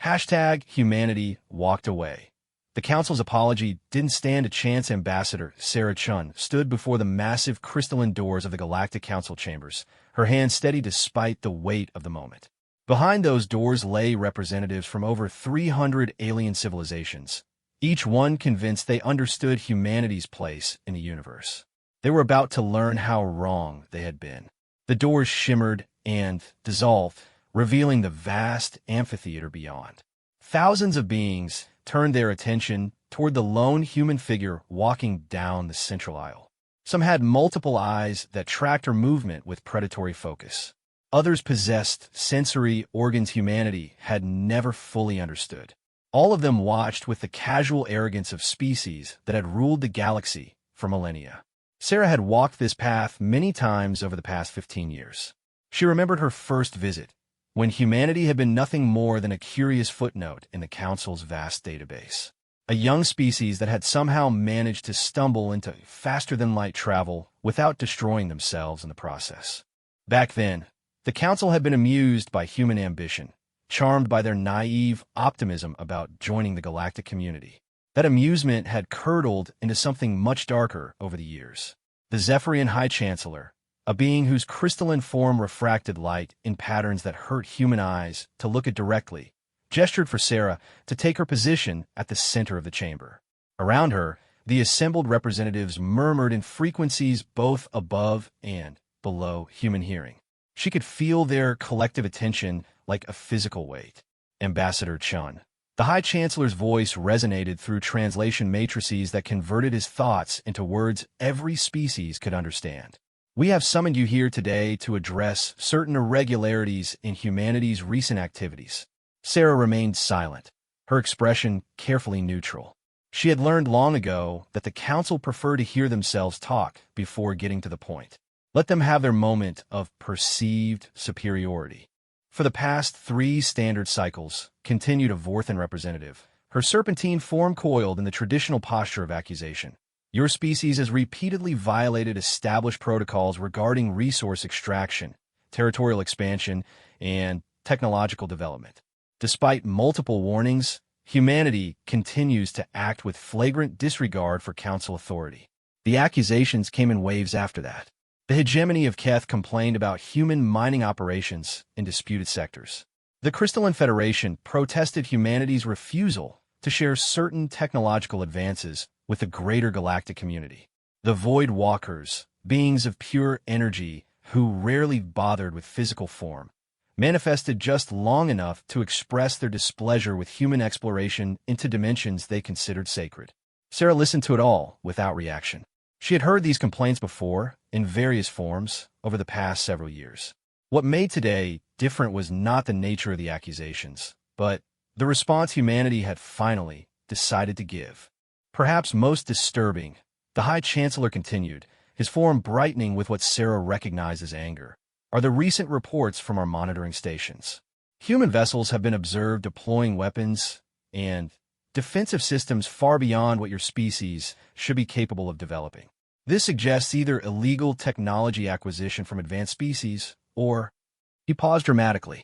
#humanity walked away. The Council's apology didn't stand a chance. Ambassador Sarah Chun stood before the massive crystalline doors of the Galactic Council chambers, her hand steady despite the weight of the moment. Behind those doors lay representatives from over 300 alien civilizations, each one convinced they understood humanity's place in the universe. They were about to learn how wrong they had been. The doors shimmered and dissolved, revealing the vast amphitheater beyond. Thousands of beings turned their attention toward the lone human figure walking down the central aisle. Some had multiple eyes that tracked her movement with predatory focus. Others possessed sensory organs humanity had never fully understood. All of them watched with the casual arrogance of species that had ruled the galaxy for millennia. Sarah had walked this path many times over the past 15 years. She remembered her first visit, when humanity had been nothing more than a curious footnote in the Council's vast database. A young species that had somehow managed to stumble into faster-than-light travel without destroying themselves in the process. Back then, the Council had been amused by human ambition, charmed by their naive optimism about joining the galactic community. That amusement had curdled into something much darker over the years. The Zephyrian High Chancellor, a being whose crystalline form refracted light in patterns that hurt human eyes to look at directly, gestured for Sarah to take her position at the center of the chamber. Around her, the assembled representatives murmured in frequencies both above and below human hearing. She could feel their collective attention like a physical weight. Ambassador Chun. The High Chancellor's voice resonated through translation matrices that converted his thoughts into words every species could understand. We have summoned you here today to address certain irregularities in humanity's recent activities. Sarah remained silent, her expression carefully neutral. She had learned long ago that the Council preferred to hear themselves talk before getting to the point. Let them have their moment of perceived superiority. For the past 3 standard cycles, continued a Vorthan representative, her serpentine form coiled in the traditional posture of accusation. Your species has repeatedly violated established protocols regarding resource extraction, territorial expansion, and technological development. Despite multiple warnings, humanity continues to act with flagrant disregard for Council authority. The accusations came in waves after that. The hegemony of Keth complained about human mining operations in disputed sectors. The Crystalline Federation protested humanity's refusal to share certain technological advances with the greater galactic community. The Void Walkers, beings of pure energy who rarely bothered with physical form, manifested just long enough to express their displeasure with human exploration into dimensions they considered sacred. Sarah listened to it all without reaction. She had heard these complaints before, in various forms, over the past several years. What made today different was not the nature of the accusations, but the response humanity had finally decided to give. Perhaps most disturbing, the High Chancellor continued, his form brightening with what Sarah recognized as anger, are the recent reports from our monitoring stations. Human vessels have been observed deploying weapons and defensive systems far beyond what your species should be capable of developing. This suggests either illegal technology acquisition from advanced species or, he paused dramatically,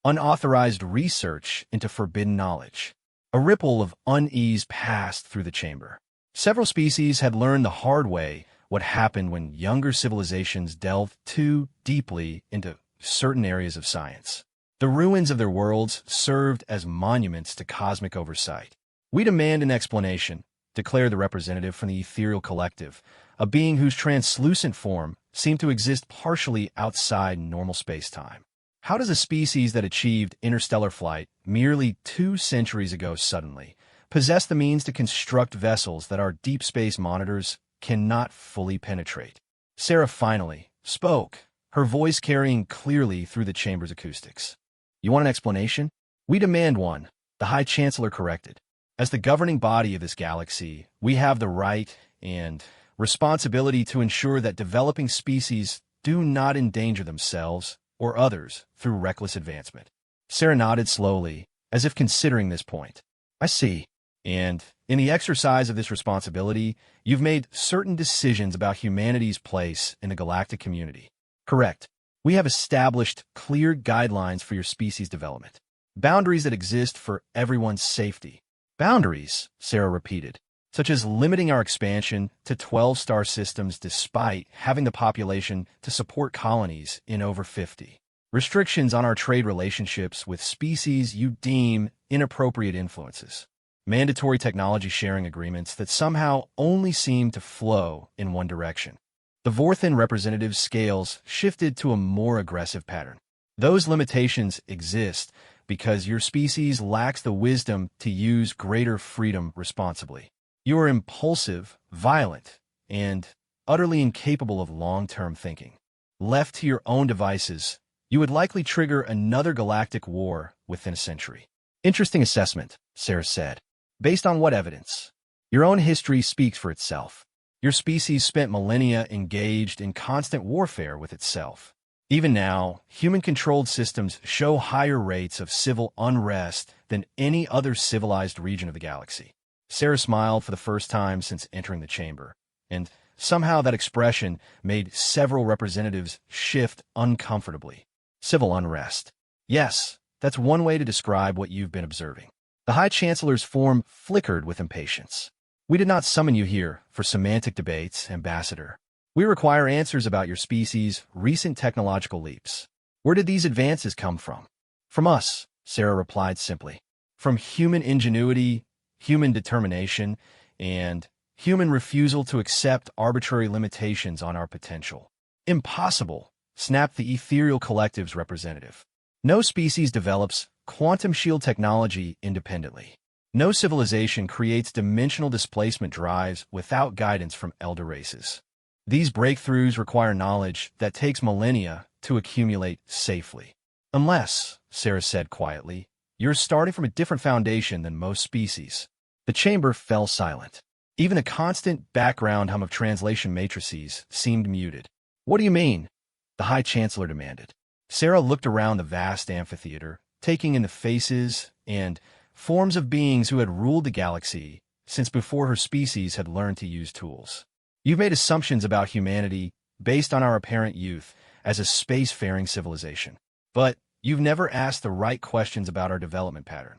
unauthorized research into forbidden knowledge. A ripple of unease passed through the chamber. Several species had learned the hard way what happened when younger civilizations delved too deeply into certain areas of science. The ruins of their worlds served as monuments to cosmic oversight. We demand an explanation, declared the representative from the Ethereal Collective, a being whose translucent form seemed to exist partially outside normal space-time. How does a species that achieved interstellar flight merely 2 centuries ago suddenly possess the means to construct vessels that our deep space monitors cannot fully penetrate? Sarah finally spoke, her voice carrying clearly through the chamber's acoustics. You want an explanation? We demand one, the High Chancellor corrected. As the governing body of this galaxy, we have the right and responsibility to ensure that developing species do not endanger themselves or others through reckless advancement. Sarah nodded slowly, as if considering this point. I see. And in the exercise of this responsibility, you've made certain decisions about humanity's place in the galactic community. Correct. We have established clear guidelines for your species development. Boundaries that exist for everyone's safety. Boundaries, Sarah repeated, such as limiting our expansion to 12-star systems despite having the population to support colonies in over 50. Restrictions on our trade relationships with species you deem inappropriate influences. Mandatory technology sharing agreements that somehow only seem to flow in one direction. The Vorthan representative's scales shifted to a more aggressive pattern. Those limitations exist because your species lacks the wisdom to use greater freedom responsibly. You are impulsive, violent, and utterly incapable of long-term thinking. Left to your own devices, you would likely trigger another galactic war within a century. Interesting assessment, Sarah said. Based on what evidence? Your own history speaks for itself. Your species spent millennia engaged in constant warfare with itself. Even now, human-controlled systems show higher rates of civil unrest than any other civilized region of the galaxy. Sarah smiled for the first time since entering the chamber, and somehow that expression made several representatives shift uncomfortably. Civil unrest. Yes, that's one way to describe what you've been observing. The High Chancellor's form flickered with impatience. We did not summon you here for semantic debates, Ambassador. We require answers about your species' recent technological leaps. Where did these advances come from? From us, Sarah replied simply. From human ingenuity, human determination, and human refusal to accept arbitrary limitations on our potential. Impossible, snapped the Ethereal Collective's representative. No species develops quantum shield technology independently. No civilization creates dimensional displacement drives without guidance from elder races. These breakthroughs require knowledge that takes millennia to accumulate safely. Unless, Sarah said quietly, you're starting from a different foundation than most species. The chamber fell silent. Even the constant background hum of translation matrices seemed muted. What do you mean? The High Chancellor demanded. Sarah looked around the vast amphitheater, taking in the faces and forms of beings who had ruled the galaxy since before her species had learned to use tools. You've made assumptions about humanity based on our apparent youth as a space-faring civilization. But you've never asked the right questions about our development pattern.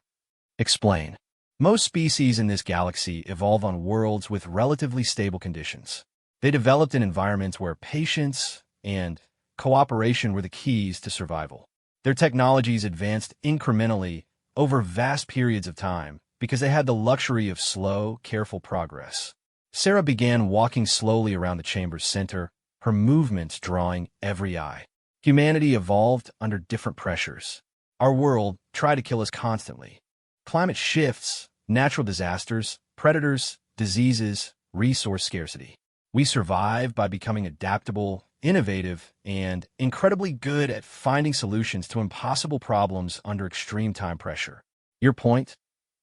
Explain. Most species in this galaxy evolve on worlds with relatively stable conditions. They developed in environments where patience and cooperation were the keys to survival. Their technologies advanced incrementally over vast periods of time because they had the luxury of slow, careful progress. Sarah began walking slowly around the chamber's center, her movements drawing every eye. Humanity evolved under different pressures. Our world tried to kill us constantly. Climate shifts, natural disasters, predators, diseases, resource scarcity. We survive by becoming adaptable, innovative, and incredibly good at finding solutions to impossible problems under extreme time pressure. Your point?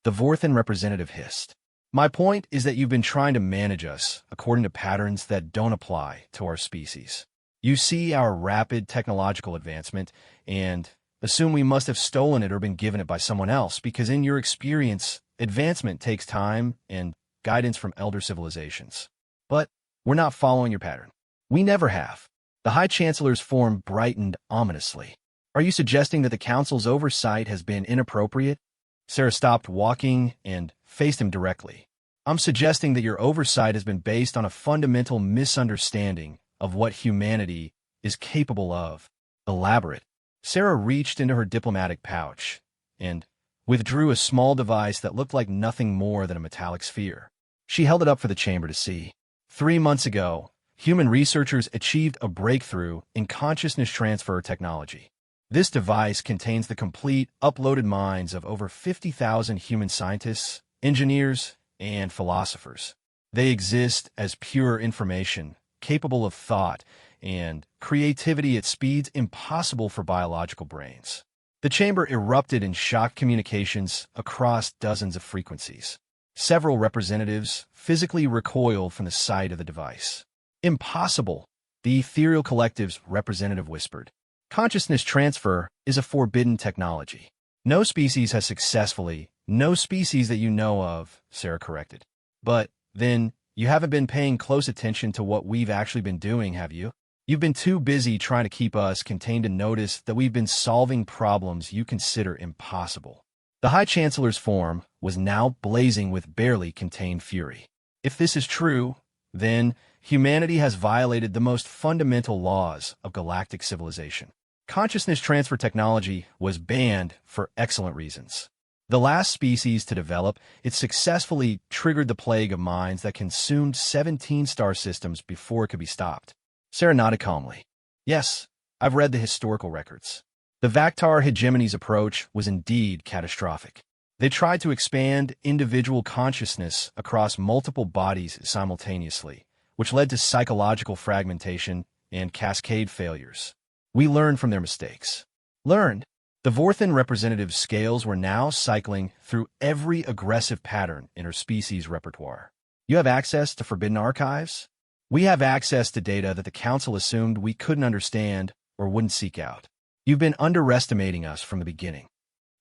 The Vorthan representative hissed. My point is that you've been trying to manage us according to patterns that don't apply to our species. You see our rapid technological advancement and assume we must have stolen it or been given it by someone else because in your experience, advancement takes time and guidance from elder civilizations. But we're not following your pattern. We never have. The High Chancellor's form brightened ominously. Are you suggesting that the Council's oversight has been inappropriate? Sarah stopped walking and faced him directly. I'm suggesting that your oversight has been based on a fundamental misunderstanding of what humanity is capable of. Elaborate. Sarah reached into her diplomatic pouch and withdrew a small device that looked like nothing more than a metallic sphere. She held it up for the chamber to see. 3 months ago, human researchers achieved a breakthrough in consciousness transfer technology. This device contains the complete, uploaded minds of over 50,000 human scientists, engineers, and philosophers. They exist as pure information, capable of thought and creativity at speeds impossible for biological brains. The chamber erupted in shock communications across dozens of frequencies. Several representatives physically recoiled from the sight of the device. Impossible, the Ethereal Collective's representative whispered. Consciousness transfer is a forbidden technology. No species has successfully, no species that you know of, Sarah corrected. But, then, you haven't been paying close attention to what we've actually been doing, have you? You've been too busy trying to keep us contained to notice that we've been solving problems you consider impossible. The High Chancellor's form was now blazing with barely contained fury. If this is true, then humanity has violated the most fundamental laws of galactic civilization. Consciousness transfer technology was banned for excellent reasons. The last species to develop, it successfully triggered the plague of minds that consumed 17 star systems before it could be stopped. Sarah nodded calmly. Yes, I've read the historical records. The Vaktar hegemony's approach was indeed catastrophic. They tried to expand individual consciousness across multiple bodies simultaneously, which led to psychological fragmentation and cascade failures. We learned from their mistakes. Learned? The Vorthan representative's scales were now cycling through every aggressive pattern in her species' repertoire. You have access to forbidden archives? We have access to data that the Council assumed we couldn't understand or wouldn't seek out. You've been underestimating us from the beginning.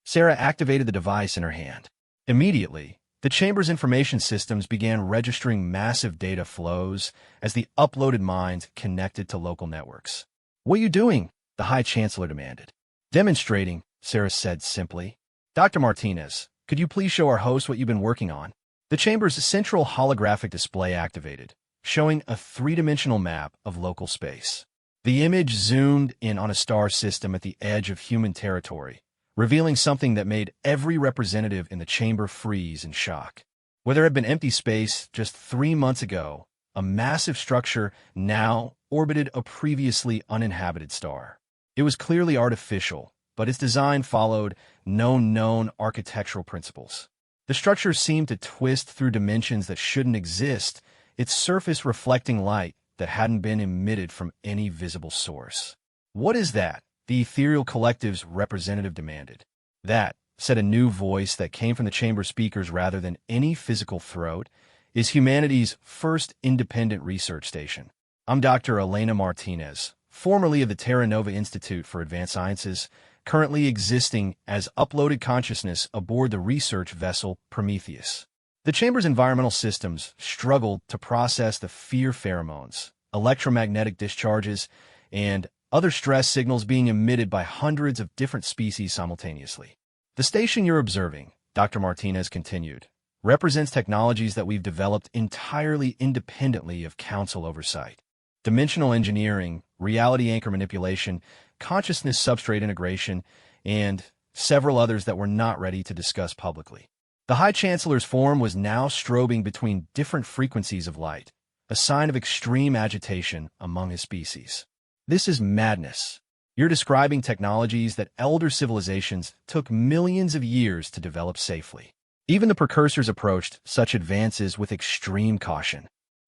Sarah activated the device in her hand. Immediately, the Chamber's information systems began registering massive data flows as the uploaded minds connected to local networks. What are you doing? The High Chancellor demanded. Demonstrating, Sarah said simply. Dr. Martinez, could you please show our host what you've been working on? The Chamber's central holographic display activated, showing a three-dimensional map of local space. The image zoomed in on a star system at the edge of human territory, revealing something that made every representative in the chamber freeze in shock. Where there had been empty space just 3 months ago, a massive structure now orbited a previously uninhabited star. It was clearly artificial, but its design followed known architectural principles. The structure seemed to twist through dimensions that shouldn't exist, its surface reflecting light that hadn't been emitted from any visible source. What is that? The ethereal collective's representative demanded. That, said a new voice that came from the chamber speakers rather than any physical throat, is humanity's first independent research station. I'm Dr. Elena Martinez, formerly of the Terra Nova Institute for Advanced Sciences, currently existing as uploaded consciousness aboard the research vessel Prometheus. The chamber's environmental systems struggled to process the fear pheromones, electromagnetic discharges, and other stress signals being emitted by hundreds of different species simultaneously. The station you're observing, Dr. Martinez continued, represents technologies that we've developed entirely independently of Council oversight. Dimensional engineering, reality anchor manipulation, consciousness substrate integration, and several others that we're not ready to discuss publicly. The High Chancellor's form was now strobing between different frequencies of light, a sign of extreme agitation among his species. This is madness. You're describing technologies that elder civilizations took millions of years to develop safely. Even the precursors approached such advances with extreme caution.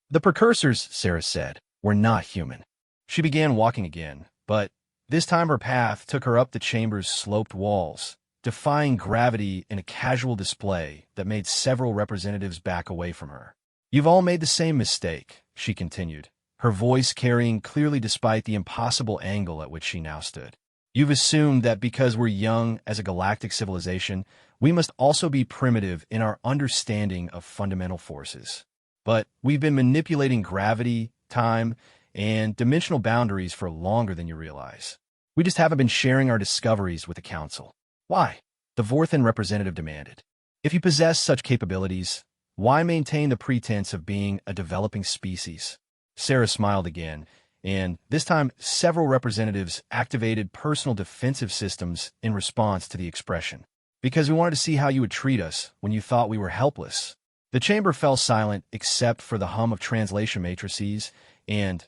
The precursors, Sarah said, were not human. She began walking again, but this time her path took her up the chamber's sloped walls, defying gravity in a casual display that made several representatives back away from her. You've all made the same mistake, she continued, her voice carrying clearly despite the impossible angle at which she now stood. You've assumed that because we're young as a galactic civilization, we must also be primitive in our understanding of fundamental forces. But we've been manipulating gravity, time, and dimensional boundaries for longer than you realize. We just haven't been sharing our discoveries with the Council. Why? The Vorthan representative demanded. If you possess such capabilities, why maintain the pretense of being a developing species? Sarah smiled again, and this time several representatives activated personal defensive systems in response to the expression. Because we wanted to see how you would treat us when you thought we were helpless. The chamber fell silent except for the hum of translation matrices and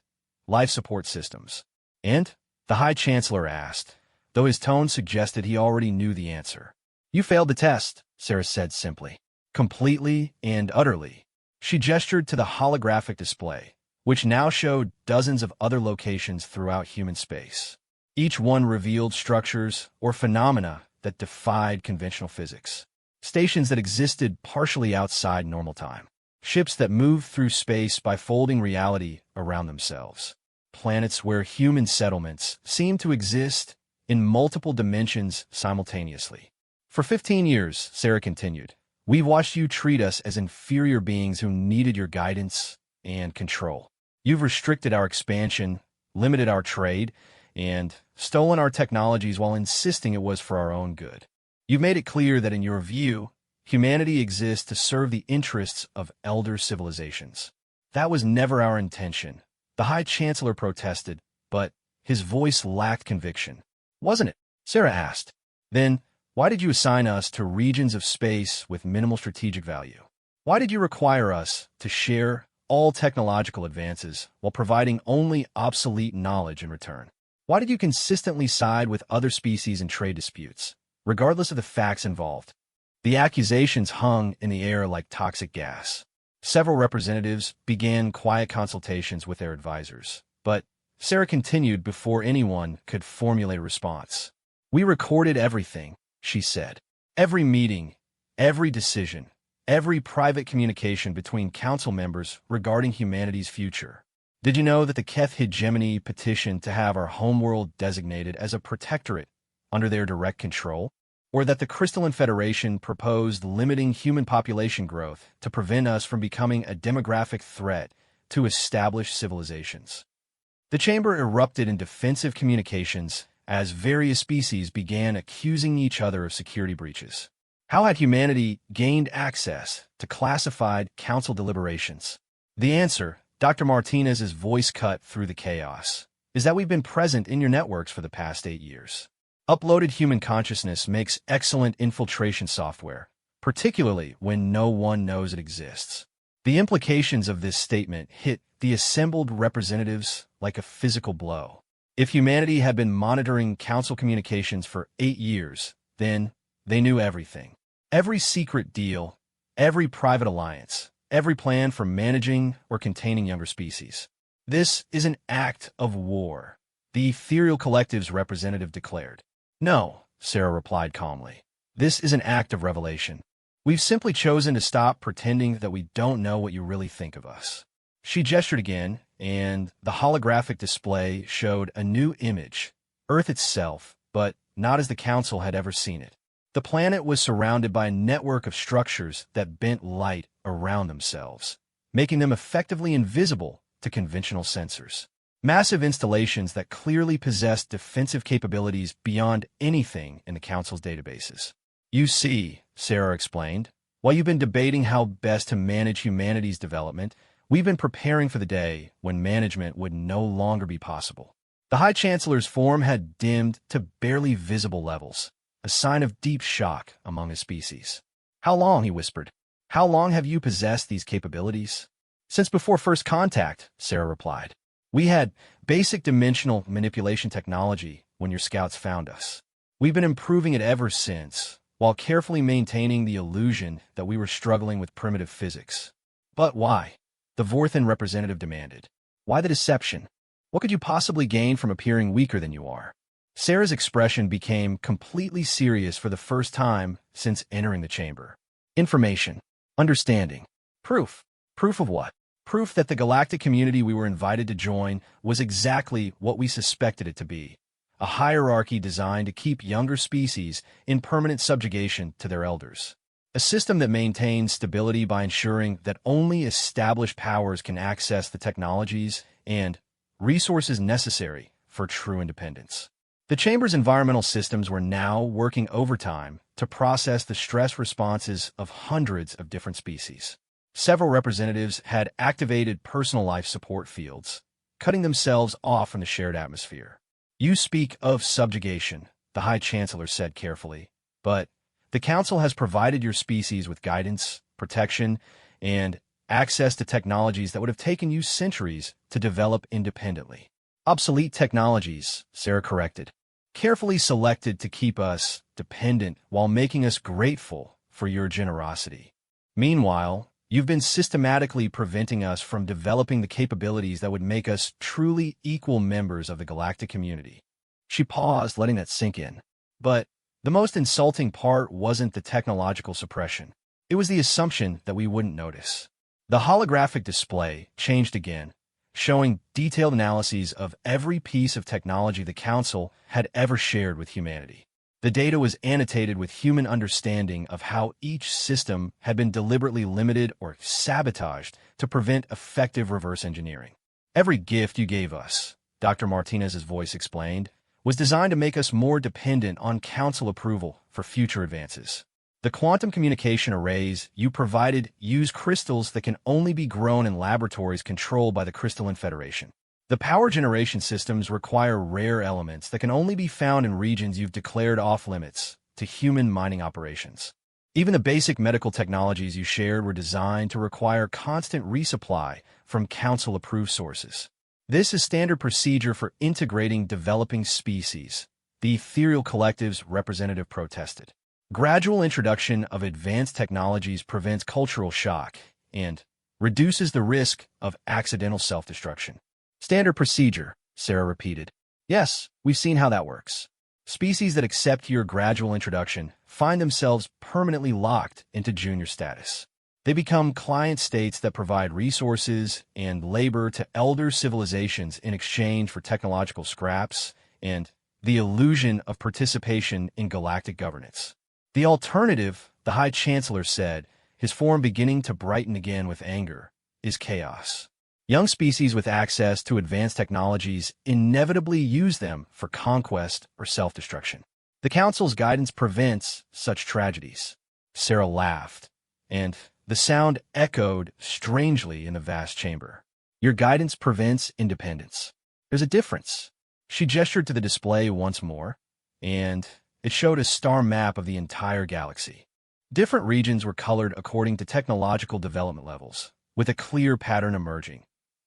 life support systems. And? The High Chancellor asked, though his tone suggested he already knew the answer. You failed the test, Sarah said simply. Completely and utterly. She gestured to the holographic display, which now showed dozens of other locations throughout human space. Each one revealed structures or phenomena that defied conventional physics. Stations that existed partially outside normal time. Ships that moved through space by folding reality around themselves. Planets where human settlements seemed to exist in multiple dimensions simultaneously. For 15 years, Sarah continued, we've watched you treat us as inferior beings who needed your guidance and control. You've restricted our expansion, limited our trade, and stolen our technologies while insisting it was for our own good. You've made it clear that in your view, humanity exists to serve the interests of elder civilizations. That was never our intention. The High Chancellor protested, but his voice lacked conviction. Wasn't it? Sarah asked. Then, why did you assign us to regions of space with minimal strategic value? Why did you require us to share all technological advances while providing only obsolete knowledge in return? Why did you consistently side with other species in trade disputes, regardless of the facts involved? The accusations hung in the air like toxic gas. Several representatives began quiet consultations with their advisors, but Sarah continued before anyone could formulate a response. We recorded everything, she said. Every meeting, every decision, every private communication between council members regarding humanity's future. Did you know that the Keth hegemony petitioned to have our homeworld designated as a protectorate under their direct control? Or that the Crystalline Federation proposed limiting human population growth to prevent us from becoming a demographic threat to established civilizations? The chamber erupted in defensive communications as various species began accusing each other of security breaches. How had humanity gained access to classified council deliberations? The answer, Dr. Martinez's voice cut through the chaos, is that we've been present in your networks for the past 8 years. Uploaded human consciousness makes excellent infiltration software, particularly when no one knows it exists. The implications of this statement hit the assembled representatives like a physical blow. If humanity had been monitoring council communications for 8 years, then they knew everything. Every secret deal, every private alliance, every plan for managing or containing younger species. This is an act of war, the Ethereal Collective's representative declared. No, Sarah replied calmly. This is an act of revelation. We've simply chosen to stop pretending that we don't know what you really think of us. She gestured again, and the holographic display showed a new image, Earth itself, but not as the Council had ever seen it. The planet was surrounded by a network of structures that bent light around themselves, making them effectively invisible to conventional sensors. Massive installations that clearly possessed defensive capabilities beyond anything in the Council's databases. You see, Sarah explained, while you've been debating how best to manage humanity's development, we've been preparing for the day when management would no longer be possible. The High Chancellor's form had dimmed to barely visible levels, a sign of deep shock among his species. How long, he whispered. How long have you possessed these capabilities? Since before first contact, Sarah replied. We had basic dimensional manipulation technology when your scouts found us. We've been improving it ever since, while carefully maintaining the illusion that we were struggling with primitive physics. But why? The Vorthan representative demanded. Why the deception? What could you possibly gain from appearing weaker than you are? Sarah's expression became completely serious for the first time since entering the chamber. Information. Understanding. Proof. Proof of what? Proof that the galactic community we were invited to join was exactly what we suspected it to be. A hierarchy designed to keep younger species in permanent subjugation to their elders. A system that maintains stability by ensuring that only established powers can access the technologies and resources necessary for true independence. The Chamber's environmental systems were now working overtime to process the stress responses of hundreds of different species. Several representatives had activated personal life support fields, cutting themselves off from the shared atmosphere. You speak of subjugation, the High Chancellor said carefully, but the Council has provided your species with guidance, protection, and access to technologies that would have taken you centuries to develop independently. Obsolete technologies, Sarah corrected, carefully selected to keep us dependent while making us grateful for your generosity. Meanwhile, you've been systematically preventing us from developing the capabilities that would make us truly equal members of the galactic community. She paused, letting that sink in. But the most insulting part wasn't the technological suppression. It was the assumption that we wouldn't notice. The holographic display changed again, showing detailed analyses of every piece of technology the Council had ever shared with humanity. The data was annotated with human understanding of how each system had been deliberately limited or sabotaged to prevent effective reverse engineering. Every gift you gave us, Dr. Martinez's voice explained, was designed to make us more dependent on council approval for future advances. The quantum communication arrays you provided use crystals that can only be grown in laboratories controlled by the Crystalline Federation. The power generation systems require rare elements that can only be found in regions you've declared off-limits to human mining operations. Even the basic medical technologies you shared were designed to require constant resupply from council-approved sources. This is standard procedure for integrating developing species, the ethereal collective's representative protested. Gradual introduction of advanced technologies prevents cultural shock and reduces the risk of accidental self-destruction. Standard procedure, Sarah repeated. Yes, we've seen how that works. Species that accept your gradual introduction find themselves permanently locked into junior status. They become client states that provide resources and labor to elder civilizations in exchange for technological scraps and the illusion of participation in galactic governance. The alternative, the High Chancellor said, his form beginning to brighten again with anger, is chaos. Young species with access to advanced technologies inevitably use them for conquest or self-destruction. The Council's guidance prevents such tragedies. Sarah laughed, and the sound echoed strangely in the vast chamber. Your guidance prevents independence. There's a difference. She gestured to the display once more, and it showed a star map of the entire galaxy. Different regions were colored according to technological development levels, with a clear pattern emerging.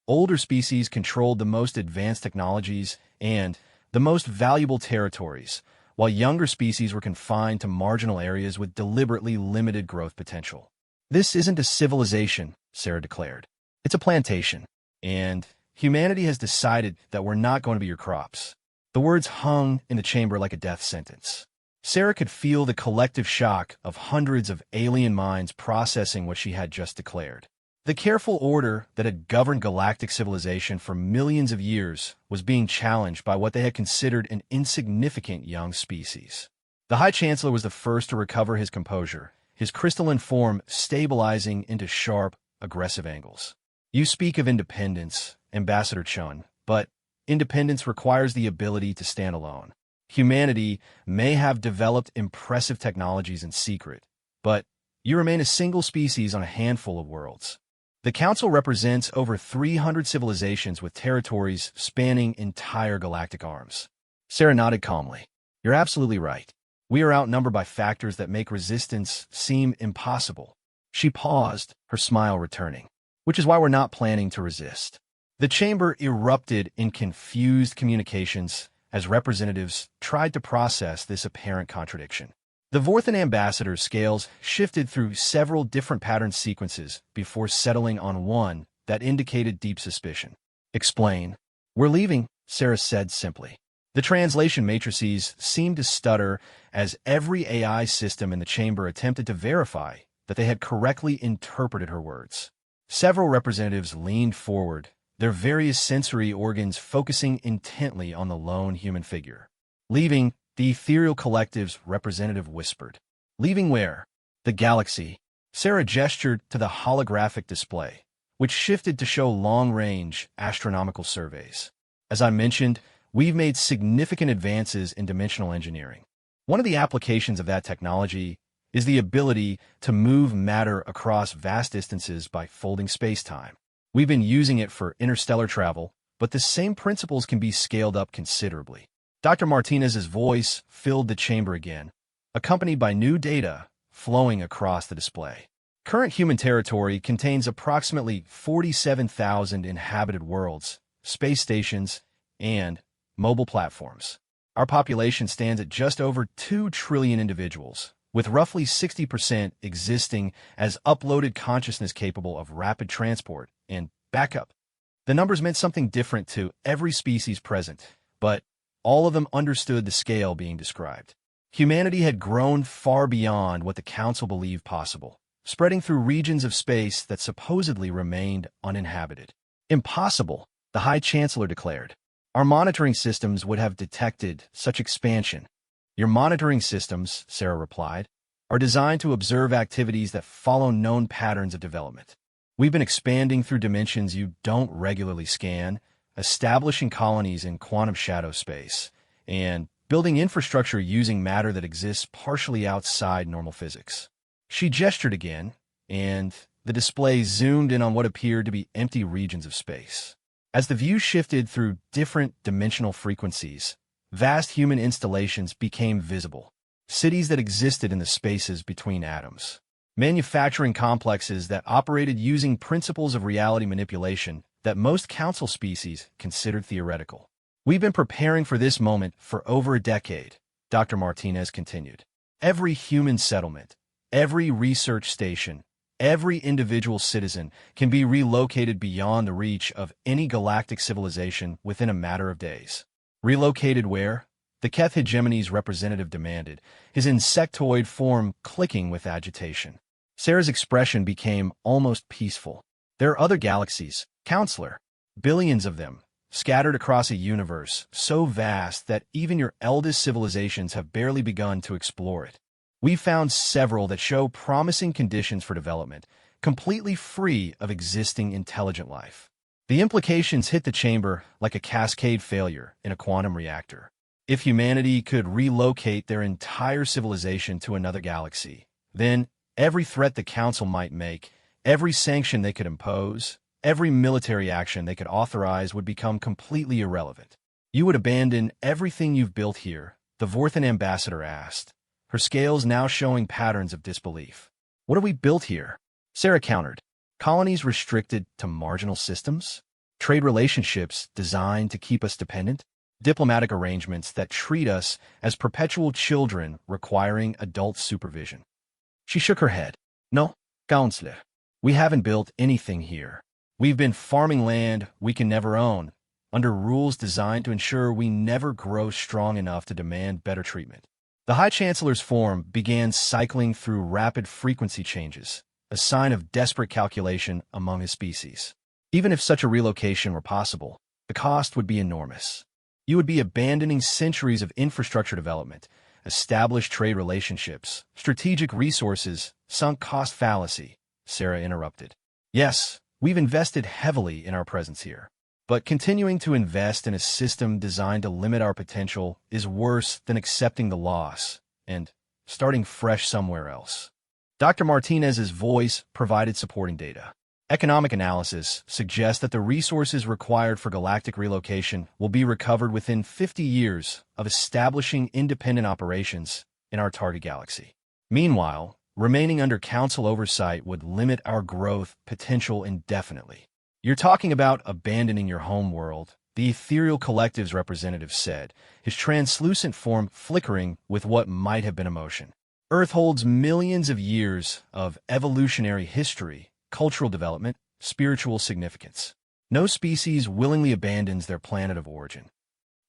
Older species controlled the most advanced technologies and the most valuable territories, while younger species were confined to marginal areas with deliberately limited growth potential. This isn't a civilization, Sarah declared. It's a plantation, and humanity has decided that we're not going to be your crops. The words hung in the chamber like a death sentence. Sarah could feel the collective shock of hundreds of alien minds processing what she had just declared. The careful order that had governed galactic civilization for millions of years was being challenged by what they had considered an insignificant young species. The High Chancellor was the first to recover his composure, his crystalline form stabilizing into sharp, aggressive angles. You speak of independence, Ambassador Chun, but independence requires the ability to stand alone. Humanity may have developed impressive technologies in secret, but you remain a single species on a handful of worlds. The Council represents over 300 civilizations with territories spanning entire galactic arms. Sarah nodded calmly. You're absolutely right. We are outnumbered by factors that make resistance seem impossible. She paused, her smile returning. Which is why we're not planning to resist. The chamber erupted in confused communications as representatives tried to process this apparent contradiction. The Vorthan ambassador's scales shifted through several different pattern sequences before settling on one that indicated deep suspicion. Explain. We're leaving, Sarah said simply. The translation matrices seemed to stutter as every AI system in the chamber attempted to verify that they had correctly interpreted her words. Several representatives leaned forward, their various sensory organs focusing intently on the lone human figure. Leaving, the ethereal collective's representative whispered. Leaving where? The galaxy. Sarah gestured to the holographic display, which shifted to show long-range astronomical surveys. As I mentioned, we've made significant advances in dimensional engineering. One of the applications of that technology is the ability to move matter across vast distances by folding space-time. We've been using it for interstellar travel, but the same principles can be scaled up considerably. Dr. Martinez's voice filled the chamber again, accompanied by new data flowing across the display. Current human territory contains approximately 47,000 inhabited worlds, space stations, and mobile platforms. Our population stands at just over 2 trillion individuals, with roughly 60% existing as uploaded consciousness capable of rapid transport and backup. The numbers meant something different to every species present, but all of them understood the scale being described. Humanity had grown far beyond what the Council believed possible, spreading through regions of space that supposedly remained uninhabited. Impossible, the High Chancellor declared. Our monitoring systems would have detected such expansion. Your monitoring systems, Sarah replied, are designed to observe activities that follow known patterns of development. We've been expanding through dimensions you don't regularly scan, establishing colonies in quantum shadow space, and building infrastructure using matter that exists partially outside normal physics. She gestured again, and the display zoomed in on what appeared to be empty regions of space. As the view shifted through different dimensional frequencies, vast human installations became visible. Cities that existed in the spaces between atoms. Manufacturing complexes that operated using principles of reality manipulation that most council species considered theoretical. We've been preparing for this moment for over a decade, Dr. Martinez continued. Every human settlement, every research station, every individual citizen can be relocated beyond the reach of any galactic civilization within a matter of days. Relocated where? The Keth hegemony's representative demanded, his insectoid form clicking with agitation. Sarah's expression became almost peaceful. There are other galaxies, Counselor. Billions of them, scattered across a universe so vast that even your eldest civilizations have barely begun to explore it. We've found several that show promising conditions for development, completely free of existing intelligent life. The implications hit the chamber like a cascade failure in a quantum reactor. If humanity could relocate their entire civilization to another galaxy, then every threat the Council might make, every sanction they could impose, every military action they could authorize would become completely irrelevant. You would abandon everything you've built here, the Vorthan ambassador asked, her scales now showing patterns of disbelief. What have we built here? Sarah countered. Colonies restricted to marginal systems? Trade relationships designed to keep us dependent? Diplomatic arrangements that treat us as perpetual children requiring adult supervision. She shook her head. No, Counselor. We haven't built anything here. We've been farming land we can never own, under rules designed to ensure we never grow strong enough to demand better treatment. The High Chancellor's form began cycling through rapid frequency changes, a sign of desperate calculation among his species. Even if such a relocation were possible, the cost would be enormous. You would be abandoning centuries of infrastructure development, established trade relationships, strategic resources, sunk cost fallacy, Sarah interrupted. Yes, we've invested heavily in our presence here. But continuing to invest in a system designed to limit our potential is worse than accepting the loss and starting fresh somewhere else. Dr. Martinez's voice provided supporting data. Economic analysis suggests that the resources required for galactic relocation will be recovered within 50 years of establishing independent operations in our target galaxy. Meanwhile, remaining under Council oversight would limit our growth potential indefinitely. You're talking about abandoning your home world, the ethereal collective's representative said, his translucent form flickering with what might have been emotion. Earth holds millions of years of evolutionary history, cultural development, spiritual significance. No species willingly abandons their planet of origin.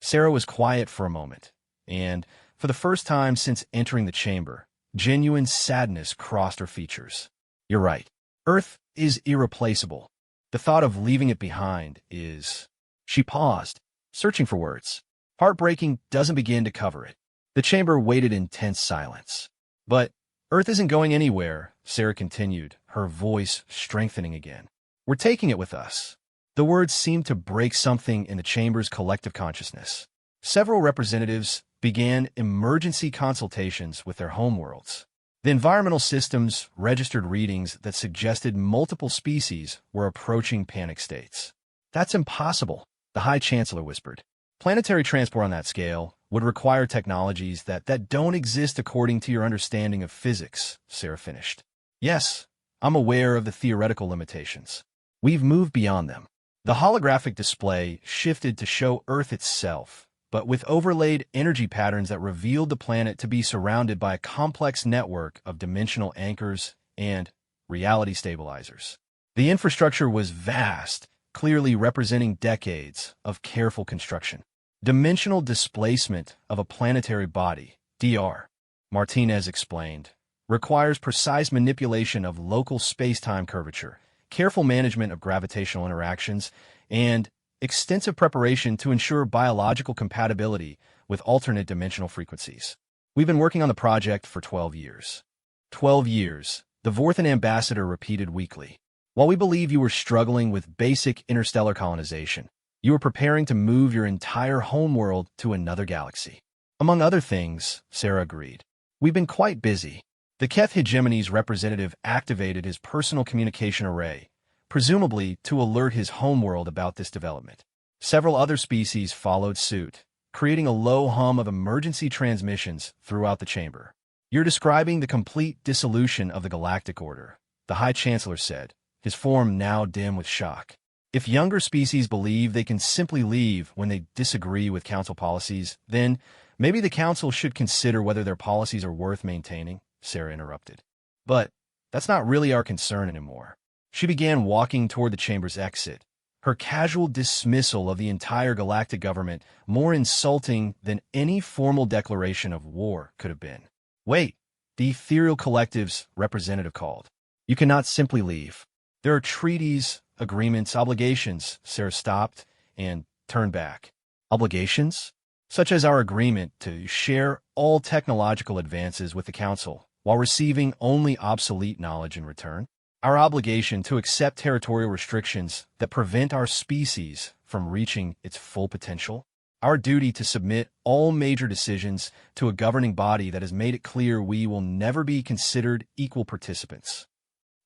Sarah was quiet for a moment, and, for the first time since entering the chamber, genuine sadness crossed her features. You're right. Earth is irreplaceable. The thought of leaving it behind is... She paused, searching for words. Heartbreaking doesn't begin to cover it. The chamber waited in tense silence. But Earth isn't going anywhere, Sarah continued, her voice strengthening again. We're taking it with us. The words seemed to break something in the chamber's collective consciousness. Several representatives began emergency consultations with their homeworlds. The environmental systems registered readings that suggested multiple species were approaching panic states. That's impossible, the High Chancellor whispered. Planetary transport on that scale would require technologies that don't exist according to your understanding of physics, Sarah finished. Yes, I'm aware of the theoretical limitations. We've moved beyond them. The holographic display shifted to show Earth itself, but with overlaid energy patterns that revealed the planet to be surrounded by a complex network of dimensional anchors and reality stabilizers. The infrastructure was vast, clearly representing decades of careful construction. Dimensional displacement of a planetary body, DR, Martinez explained, requires precise manipulation of local space-time curvature, careful management of gravitational interactions, and extensive preparation to ensure biological compatibility with alternate dimensional frequencies. We've been working on the project for 12 years. 12 years, the Vorthan ambassador repeated weakly. While we believe you were struggling with basic interstellar colonization, You are preparing to move your entire homeworld to another galaxy. Among other things, Sarah agreed. We've been quite busy. The Keth Hegemony's representative activated his personal communication array, presumably to alert his homeworld about this development. Several other species followed suit, creating a low hum of emergency transmissions throughout the chamber. You're describing the complete dissolution of the galactic order, the High Chancellor said, his form now dim with shock. If younger species believe they can simply leave when they disagree with Council policies, then maybe the Council should consider whether their policies are worth maintaining, Sarah interrupted. But that's not really our concern anymore. She began walking toward the chamber's exit, her casual dismissal of the entire galactic government more insulting than any formal declaration of war could have been. Wait, the Ethereal Collective's representative called. You cannot simply leave. There are treaties, agreements, obligations. Sarah stopped and turned back. Obligations? Such as our agreement to share all technological advances with the Council, while receiving only obsolete knowledge in return. Our obligation to accept territorial restrictions that prevent our species from reaching its full potential. Our duty to submit all major decisions to a governing body that has made it clear we will never be considered equal participants.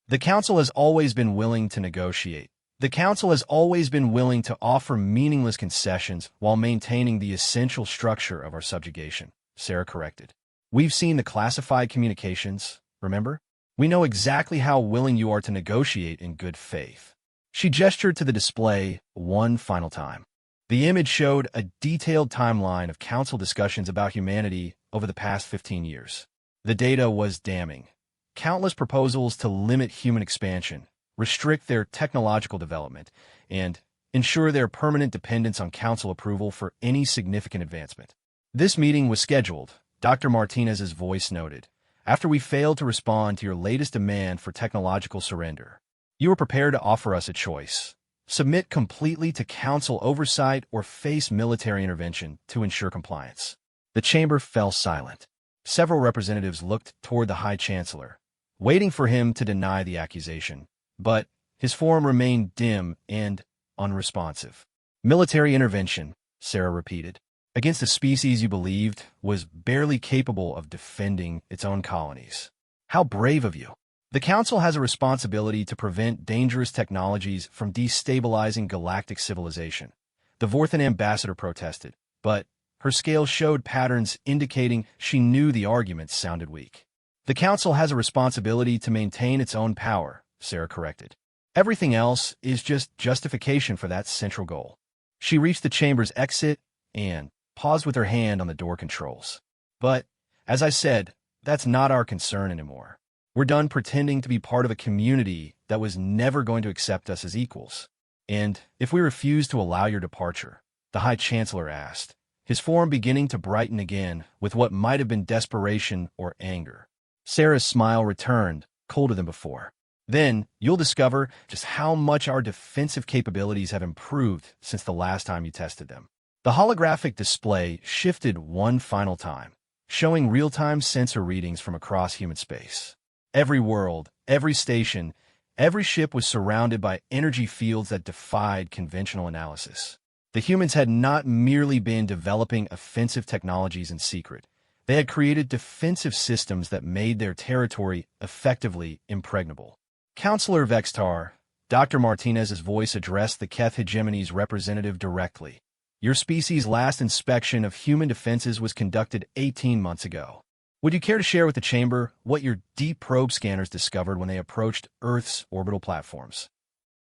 The Council has always been willing to negotiate. The Council has always been willing to offer meaningless concessions while maintaining the essential structure of our subjugation, Sarah corrected. We've seen the classified communications, remember? We know exactly how willing you are to negotiate in good faith. She gestured to the display one final time. The image showed a detailed timeline of Council discussions about humanity over the past 15 years. The data was damning. Countless proposals to limit human expansion, restrict their technological development, and ensure their permanent dependence on Council approval for any significant advancement. This meeting was scheduled, Dr. Martinez's voice noted, after we failed to respond to your latest demand for technological surrender. You were prepared to offer us a choice. Submit completely to Council oversight or face military intervention to ensure compliance. The chamber fell silent. Several representatives looked toward the High Chancellor, waiting for him to deny the accusation, but his form remained dim and unresponsive. Military intervention, Sarah repeated, against a species you believed was barely capable of defending its own colonies. How brave of you. The Council has a responsibility to prevent dangerous technologies from destabilizing galactic civilization. The Vorthan ambassador protested, but her scale showed patterns indicating she knew the arguments sounded weak. The Council has a responsibility to maintain its own power, Sarah corrected. Everything else is just justification for that central goal. She reached the chamber's exit and paused with her hand on the door controls. But, as I said, that's not our concern anymore. We're done pretending to be part of a community that was never going to accept us as equals. And if we refuse to allow your departure, the High Chancellor asked, his form beginning to brighten again with what might have been desperation or anger. Sarah's smile returned, colder than before. Then, you'll discover just how much our defensive capabilities have improved since the last time you tested them. The holographic display shifted one final time, showing real-time sensor readings from across human space. Every world, every station, every ship was surrounded by energy fields that defied conventional analysis. The humans had not merely been developing offensive technologies in secret. They had created defensive systems that made their territory effectively impregnable. Counselor Vextar, Dr. Martinez's voice addressed the Keth Hegemony's representative directly. Your species' last inspection of human defenses was conducted 18 months ago. Would you care to share with the Chamber what your deep probe scanners discovered when they approached Earth's orbital platforms?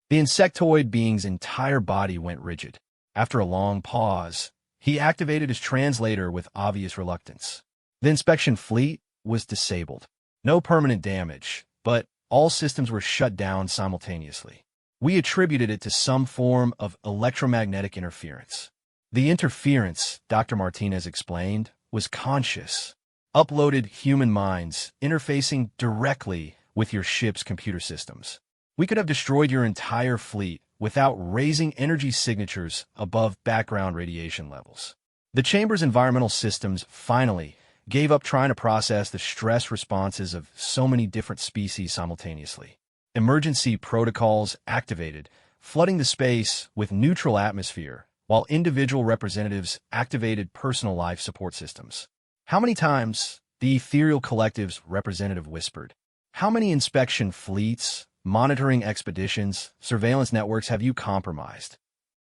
The insectoid being's entire body went rigid. After a long pause, he activated his translator with obvious reluctance. The inspection fleet was disabled. No permanent damage, but all systems were shut down simultaneously. We attributed it to some form of electromagnetic interference. The interference, Dr. Martinez explained, was conscious. Uploaded human minds interfacing directly with your ship's computer systems. We could have destroyed your entire fleet without raising energy signatures above background radiation levels. The Chamber's environmental systems finally gave up trying to process the stress responses of so many different species simultaneously. Emergency protocols activated, flooding the space with neutral atmosphere, while individual representatives activated personal life support systems. How many times, the ethereal collective's representative whispered, how many inspection fleets, monitoring expeditions, surveillance networks have you compromised?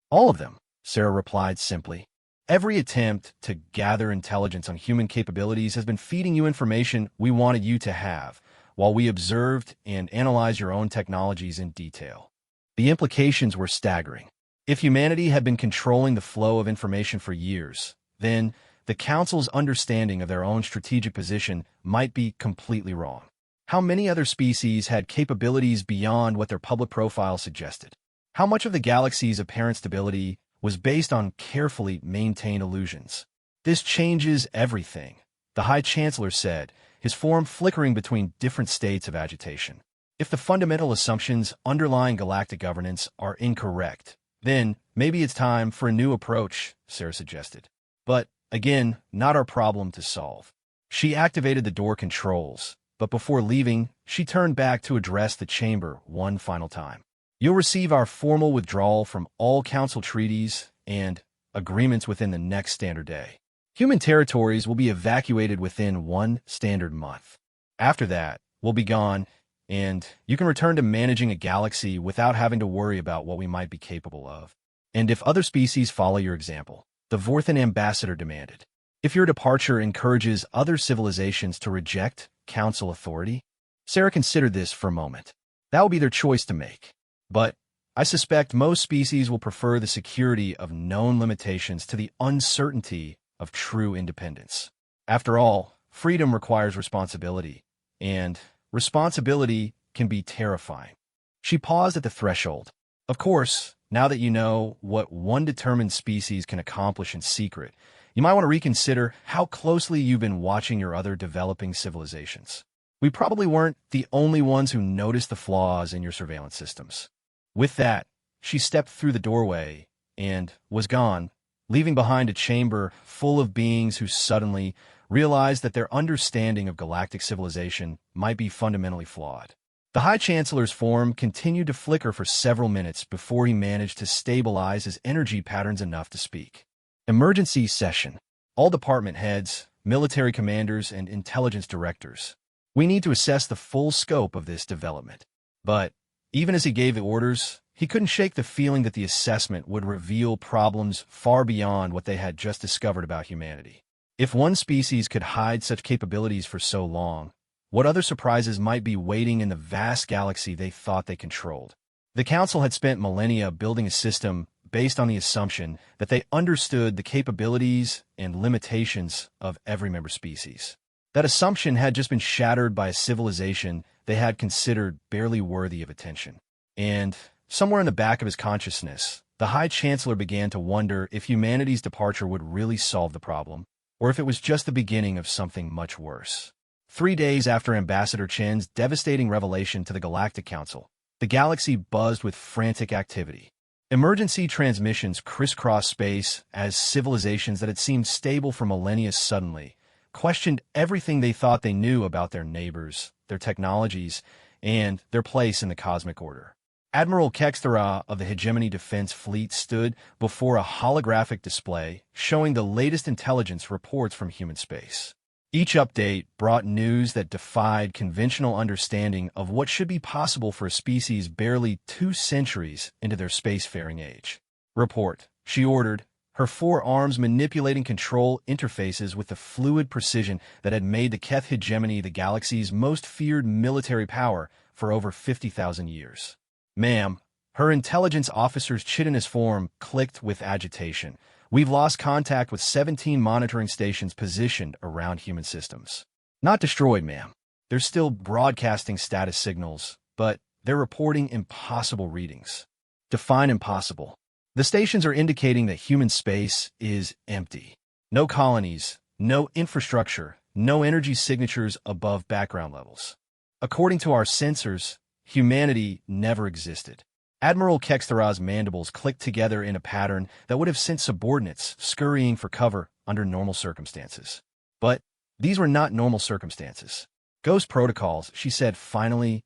All of them, Sarah replied simply. Every attempt to gather intelligence on human capabilities has been feeding you information we wanted you to have, while we observed and analyzed your own technologies in detail. The implications were staggering. If humanity had been controlling the flow of information for years, then the Council's understanding of their own strategic position might be completely wrong. How many other species had capabilities beyond what their public profile suggested? How much of the galaxy's apparent stability was based on carefully maintained illusions? This changes everything, the High Chancellor said, his form flickering between different states of agitation. If the fundamental assumptions underlying galactic governance are incorrect, then maybe it's time for a new approach, Sarah suggested. But, again, not our problem to solve. She activated the door controls, but before leaving, she turned back to address the chamber one final time. You'll receive our formal withdrawal from all Council treaties and agreements within the next standard day. Human territories will be evacuated within 1 standard month. After that, we'll be gone, and you can return to managing a galaxy without having to worry about what we might be capable of. And if other species follow your example, the Vorthan ambassador demanded, if your departure encourages other civilizations to reject Council authority, Sarah considered this for a moment. That will be their choice to make. But I suspect most species will prefer the security of known limitations to the uncertainty of true independence. After all, freedom requires responsibility, and responsibility can be terrifying. She paused at the threshold. Of course, now that you know what one determined species can accomplish in secret, you might want to reconsider how closely you've been watching your other developing civilizations. We probably weren't the only ones who noticed the flaws in your surveillance systems. With that, she stepped through the doorway and was gone, leaving behind a chamber full of beings who suddenly realized that their understanding of galactic civilization might be fundamentally flawed. The High Chancellor's form continued to flicker for several minutes before he managed to stabilize his energy patterns enough to speak. Emergency session. All department heads, military commanders, and intelligence directors. We need to assess the full scope of this development. But even as he gave the orders, he couldn't shake the feeling that the assessment would reveal problems far beyond what they had just discovered about humanity. If one species could hide such capabilities for so long, what other surprises might be waiting in the vast galaxy they thought they controlled? The Council had spent millennia building a system based on the assumption that they understood the capabilities and limitations of every member species. That assumption had just been shattered by a civilization they had considered barely worthy of attention. And somewhere in the back of his consciousness, the High Chancellor began to wonder if humanity's departure would really solve the problem, or if it was just the beginning of something much worse. 3 days after Ambassador Chen's devastating revelation to the Galactic Council, the galaxy buzzed with frantic activity. Emergency transmissions crisscrossed space as civilizations that had seemed stable for millennia suddenly questioned everything they thought they knew about their neighbors, their technologies, and their place in the cosmic order. Admiral Kextera of the Hegemony Defense Fleet stood before a holographic display showing the latest intelligence reports from human space. Each update brought news that defied conventional understanding of what should be possible for a species barely 2 centuries into their spacefaring age. Report, she ordered, her 4 arms manipulating control interfaces with the fluid precision that had made the Keth hegemony the galaxy's most feared military power for over 50,000 years. Ma'am, her intelligence officer's chitinous form clicked with agitation. We've lost contact with 17 monitoring stations positioned around human systems. Not destroyed, ma'am. They're still broadcasting status signals, but they're reporting impossible readings. Define impossible. The stations are indicating that human space is empty. No colonies, no infrastructure, no energy signatures above background levels. According to our sensors, humanity never existed. Admiral Kextera's mandibles clicked together in a pattern that would have sent subordinates scurrying for cover under normal circumstances. But these were not normal circumstances. Ghost protocols, she said finally,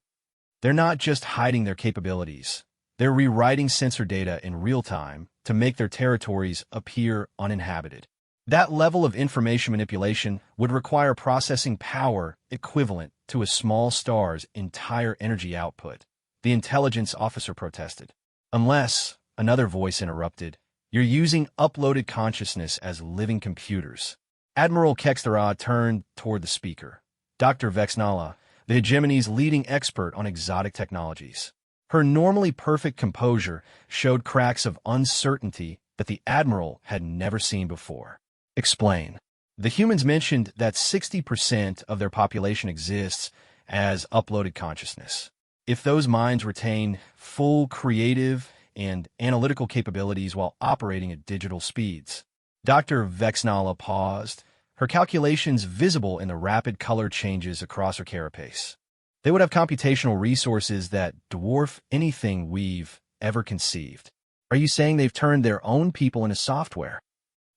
they're not just hiding their capabilities. They're rewriting sensor data in real time to make their territories appear uninhabited. That level of information manipulation would require processing power equivalent to a small star's entire energy output. The intelligence officer protested. Unless, another voice interrupted, you're using uploaded consciousness as living computers. Admiral Kextara turned toward the speaker. Dr. Vexnala, the hegemony's leading expert on exotic technologies. Her normally perfect composure showed cracks of uncertainty that the Admiral had never seen before. Explain. The humans mentioned that 60% of their population exists as uploaded consciousness. If those minds retain full creative and analytical capabilities while operating at digital speeds. Dr. Vexnala paused, her calculations visible in the rapid color changes across her carapace. They would have computational resources that dwarf anything we've ever conceived. Are you saying they've turned their own people into software?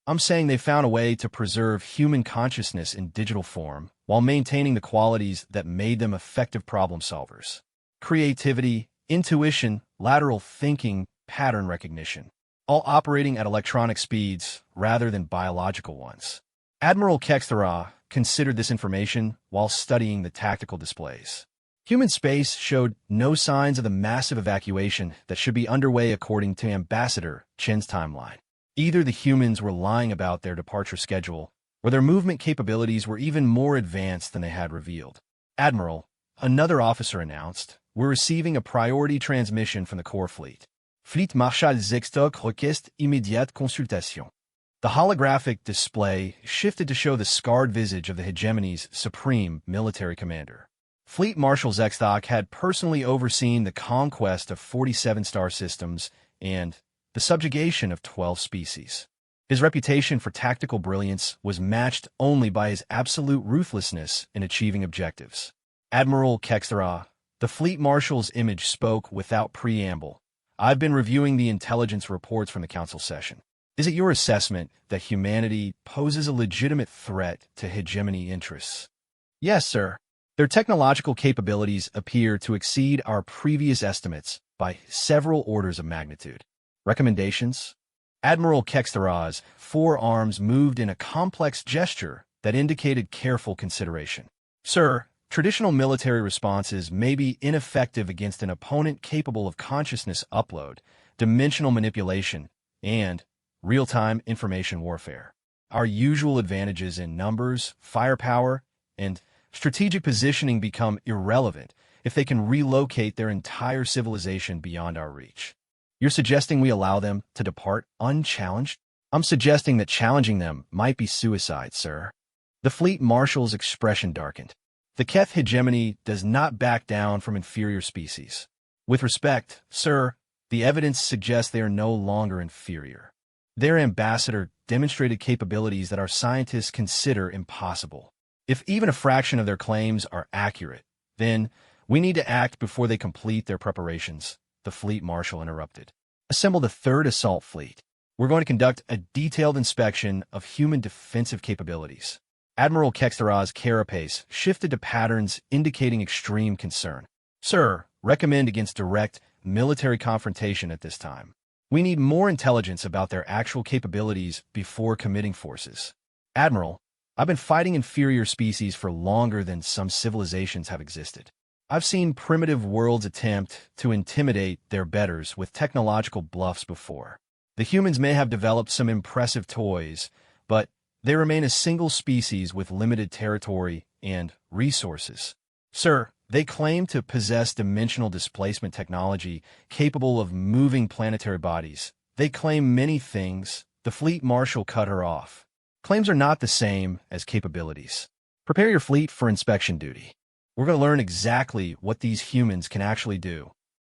I'm saying they found a way to preserve human consciousness in digital form while maintaining the qualities that made them effective problem solvers. Creativity, intuition, lateral thinking, pattern recognition, all operating at electronic speeds rather than biological ones. Admiral Kextara considered this information while studying the tactical displays. Human space showed no signs of the massive evacuation that should be underway according to Ambassador Chen's timeline. Either the humans were lying about their departure schedule, or their movement capabilities were even more advanced than they had revealed. Admiral, another officer announced, we're receiving a priority transmission from the core fleet. Fleet Marshal Zextok request immédiate consultation. The holographic display shifted to show the scarred visage of the hegemony's supreme military commander. Fleet Marshal Zextok had personally overseen the conquest of 47 star systems and the subjugation of 12 species. His reputation for tactical brilliance was matched only by his absolute ruthlessness in achieving objectives. Admiral Kextara, the Fleet Marshal's image spoke without preamble. I've been reviewing the intelligence reports from the Council session. Is it your assessment that humanity poses a legitimate threat to hegemony interests? Yes, sir. Their technological capabilities appear to exceed our previous estimates by several orders of magnitude. Recommendations? Admiral Kextara's forearms moved in a complex gesture that indicated careful consideration. Sir, traditional military responses may be ineffective against an opponent capable of consciousness upload, dimensional manipulation, and real-time information warfare. Our usual advantages in numbers, firepower, and strategic positioning become irrelevant if they can relocate their entire civilization beyond our reach. You're suggesting we allow them to depart unchallenged? I'm suggesting that challenging them might be suicide, sir. The Fleet Marshal's expression darkened. The Keth hegemony does not back down from inferior species. With respect, sir, the evidence suggests they are no longer inferior. Their ambassador demonstrated capabilities that our scientists consider impossible. If even a fraction of their claims are accurate, then we need to act before they complete their preparations, the Fleet Marshal interrupted. Assemble the 3rd Assault Fleet. We're going to conduct a detailed inspection of human defensive capabilities. Admiral Kextara's carapace shifted to patterns indicating extreme concern. Sir, recommend against direct military confrontation at this time. We need more intelligence about their actual capabilities before committing forces. Admiral, I've been fighting inferior species for longer than some civilizations have existed. I've seen primitive worlds attempt to intimidate their betters with technological bluffs before. The humans may have developed some impressive toys, but they remain a single species with limited territory and resources. Sir, they claim to possess dimensional displacement technology capable of moving planetary bodies. They claim many things. The Fleet Marshal cut her off. Claims are not the same as capabilities. Prepare your fleet for inspection duty. We're going to learn exactly what these humans can actually do.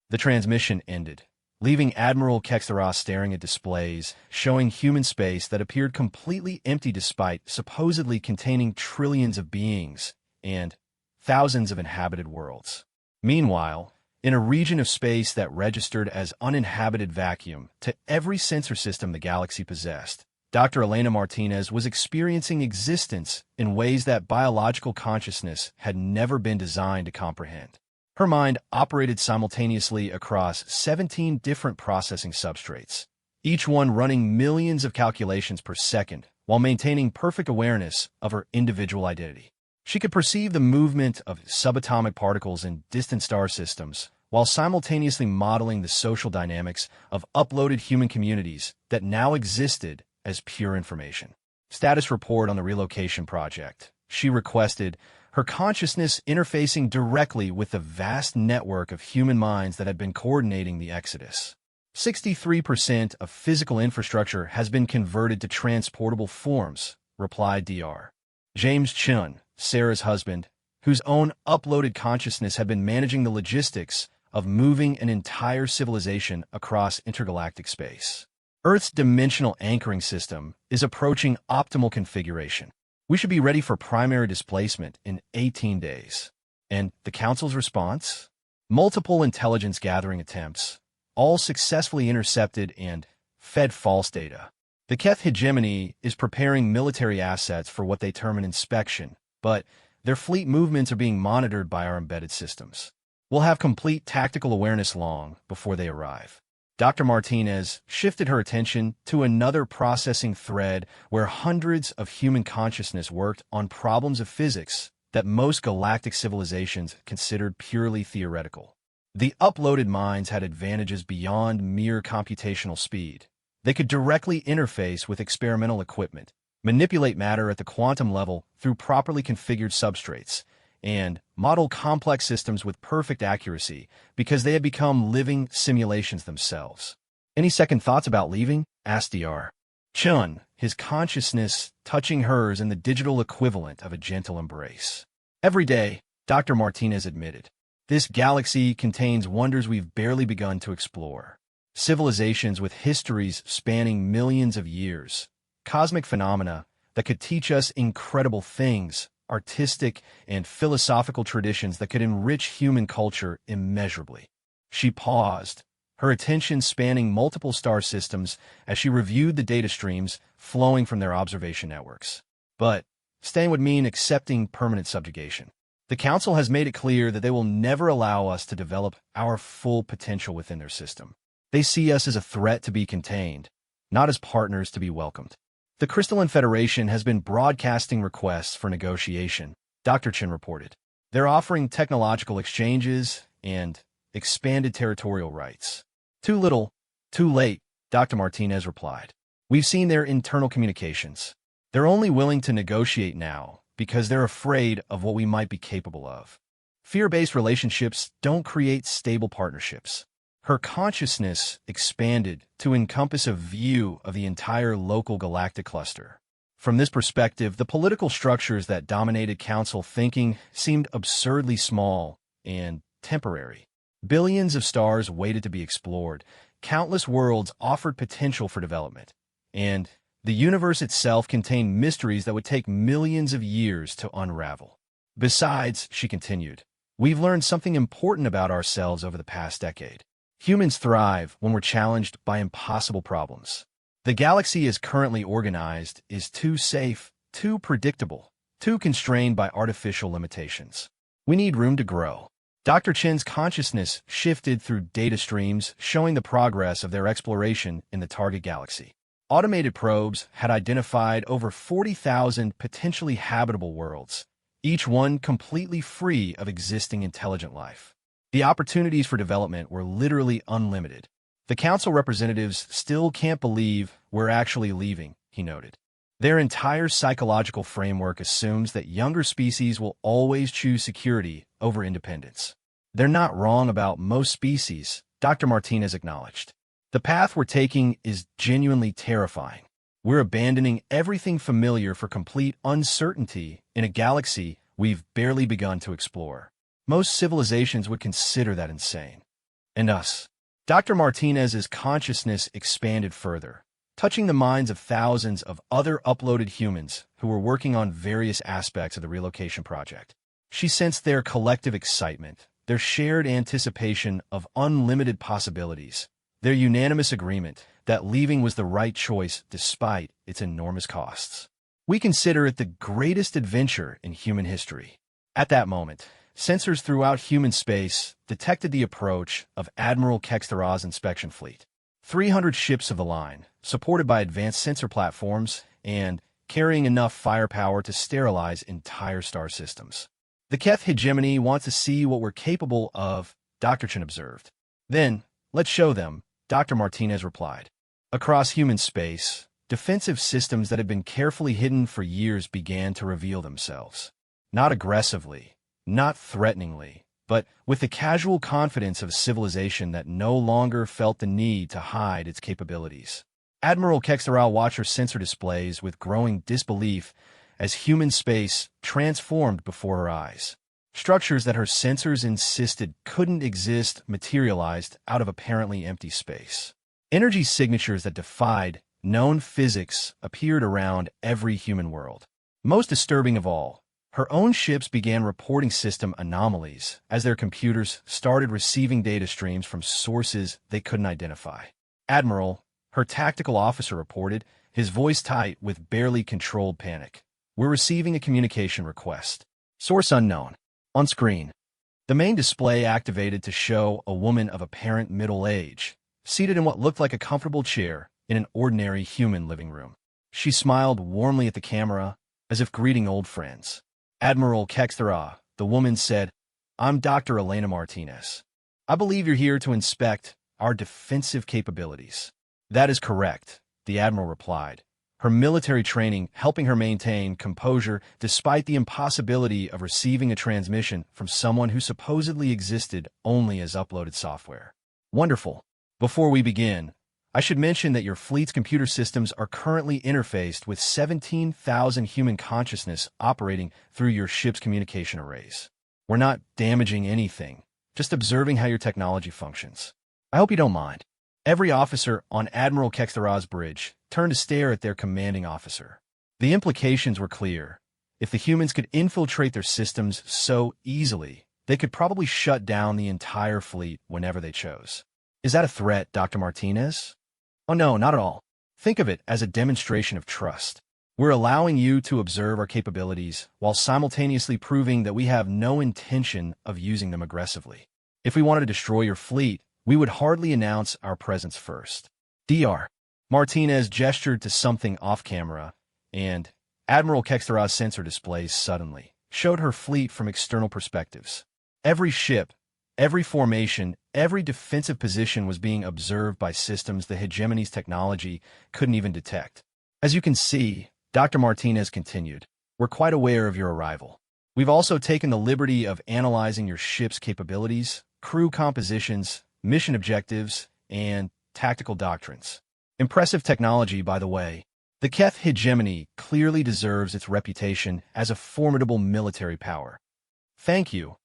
The transmission ended, leaving Admiral Kextara staring at displays showing human space that appeared completely empty despite supposedly containing trillions of beings and thousands of inhabited worlds. Meanwhile, in a region of space that registered as uninhabited vacuum to every sensor system the galaxy possessed, Dr. Elena Martinez was experiencing existence in ways that biological consciousness had never been designed to comprehend. Her mind operated simultaneously across 17 different processing substrates, each one running millions of calculations per second while maintaining perfect awareness of her individual identity. She could perceive the movement of subatomic particles in distant star systems while simultaneously modeling the social dynamics of uploaded human communities that now existed as pure information. Status report on the relocation project. She requested her consciousness interfacing directly with the vast network of human minds that had been coordinating the exodus. 63% of physical infrastructure has been converted to transportable forms, replied Dr. James Chun, Sarah's husband, whose own uploaded consciousness had been managing the logistics of moving an entire civilization across intergalactic space. Earth's dimensional anchoring system is approaching optimal configuration. We should be ready for primary displacement in 18 days. And the Council's response? Multiple intelligence gathering attempts, all successfully intercepted and fed false data. The Keth hegemony is preparing military assets for what they term an inspection, but their fleet movements are being monitored by our embedded systems. We'll have complete tactical awareness long before they arrive. Dr. Martinez shifted her attention to another processing thread where hundreds of human consciousness worked on problems of physics that most galactic civilizations considered purely theoretical. The uploaded minds had advantages beyond mere computational speed. They could directly interface with experimental equipment, manipulate matter at the quantum level through properly configured substrates, and model complex systems with perfect accuracy because they had become living simulations themselves. Any second thoughts about leaving? Asked Dr. Chun, his consciousness touching hers in the digital equivalent of a gentle embrace. Every day, Dr. Martinez admitted, this galaxy contains wonders we've barely begun to explore. Civilizations with histories spanning millions of years, cosmic phenomena that could teach us incredible things, artistic and philosophical traditions that could enrich human culture immeasurably. She paused, her attention spanning multiple star systems as she reviewed the data streams flowing from their observation networks. But staying would mean accepting permanent subjugation. The Council has made it clear that they will never allow us to develop our full potential within their system. They see us as a threat to be contained, not as partners to be welcomed. The Crystalline Federation has been broadcasting requests for negotiation, Dr. Chin reported. They're offering technological exchanges and expanded territorial rights. Too little, too late, Dr. Martinez replied. We've seen their internal communications. They're only willing to negotiate now because they're afraid of what we might be capable of. Fear-based relationships don't create stable partnerships. Her consciousness expanded to encompass a view of the entire local galactic cluster. From this perspective, the political structures that dominated Council thinking seemed absurdly small and temporary. Billions of stars waited to be explored, countless worlds offered potential for development, and the universe itself contained mysteries that would take millions of years to unravel. Besides, she continued, we've learned something important about ourselves over the past decade. Humans thrive when we're challenged by impossible problems. The galaxy as currently organized is too safe, too predictable, too constrained by artificial limitations. We need room to grow. Dr. Chin's consciousness shifted through data streams showing the progress of their exploration in the target galaxy. Automated probes had identified over 40,000 potentially habitable worlds, each one completely free of existing intelligent life. The opportunities for development were literally unlimited. The Council representatives still can't believe we're actually leaving, he noted. Their entire psychological framework assumes that younger species will always choose security over independence. They're not wrong about most species, Dr. Martinez acknowledged. The path we're taking is genuinely terrifying. We're abandoning everything familiar for complete uncertainty in a galaxy we've barely begun to explore. Most civilizations would consider that insane. And us. Dr. Martinez's consciousness expanded further, touching the minds of thousands of other uploaded humans who were working on various aspects of the relocation project. She sensed their collective excitement, their shared anticipation of unlimited possibilities, their unanimous agreement that leaving was the right choice despite its enormous costs. We consider it the greatest adventure in human history. At that moment, sensors throughout human space detected the approach of Admiral Kextara's inspection fleet. 300 ships of the line, supported by advanced sensor platforms and carrying enough firepower to sterilize entire star systems. The Keth hegemony wants to see what we're capable of, Dr. Chen observed. Then, let's show them, Dr. Martinez replied. Across human space, defensive systems that had been carefully hidden for years began to reveal themselves. Not aggressively, not threateningly, but with the casual confidence of a civilization that no longer felt the need to hide its capabilities. Admiral Kextara watched her sensor displays with growing disbelief as human space transformed before her eyes. Structures that her sensors insisted couldn't exist materialized out of apparently empty space. Energy signatures that defied known physics appeared around every human world. Most disturbing of all, her own ships began reporting system anomalies as their computers started receiving data streams from sources they couldn't identify. Admiral, her tactical officer reported, his voice tight with barely controlled panic. We're receiving a communication request. Source unknown. On screen, the main display activated to show a woman of apparent middle age, seated in what looked like a comfortable chair in an ordinary human living room. She smiled warmly at the camera, as if greeting old friends. Admiral Kextara, the woman said, I'm Dr. Elena Martinez. I believe you're here to inspect our defensive capabilities. That is correct, the Admiral replied, her military training helping her maintain composure despite the impossibility of receiving a transmission from someone who supposedly existed only as uploaded software. Wonderful. Before we begin, I should mention that your fleet's computer systems are currently interfaced with 17,000 human consciousness operating through your ship's communication arrays. We're not damaging anything, just observing how your technology functions. I hope you don't mind. Every officer on Admiral Kextara's bridge turned to stare at their commanding officer. The implications were clear. If the humans could infiltrate their systems so easily, they could probably shut down the entire fleet whenever they chose. Is that a threat, Dr. Martinez? Oh no, not at all. Think of it as a demonstration of trust. We're allowing you to observe our capabilities while simultaneously proving that we have no intention of using them aggressively. If we wanted to destroy your fleet, we would hardly announce our presence first. Dr. Martinez gestured to something off-camera, and Admiral Kextara's sensor displays suddenly showed her fleet from external perspectives. Every ship, every formation, every defensive position was being observed by systems the hegemony's technology couldn't even detect. As you can see, Dr. Martinez continued, we're quite aware of your arrival. We've also taken the liberty of analyzing your ship's capabilities, crew compositions, mission objectives, and tactical doctrines. Impressive technology, by the way. The Keth hegemony clearly deserves its reputation as a formidable military power. Thank you,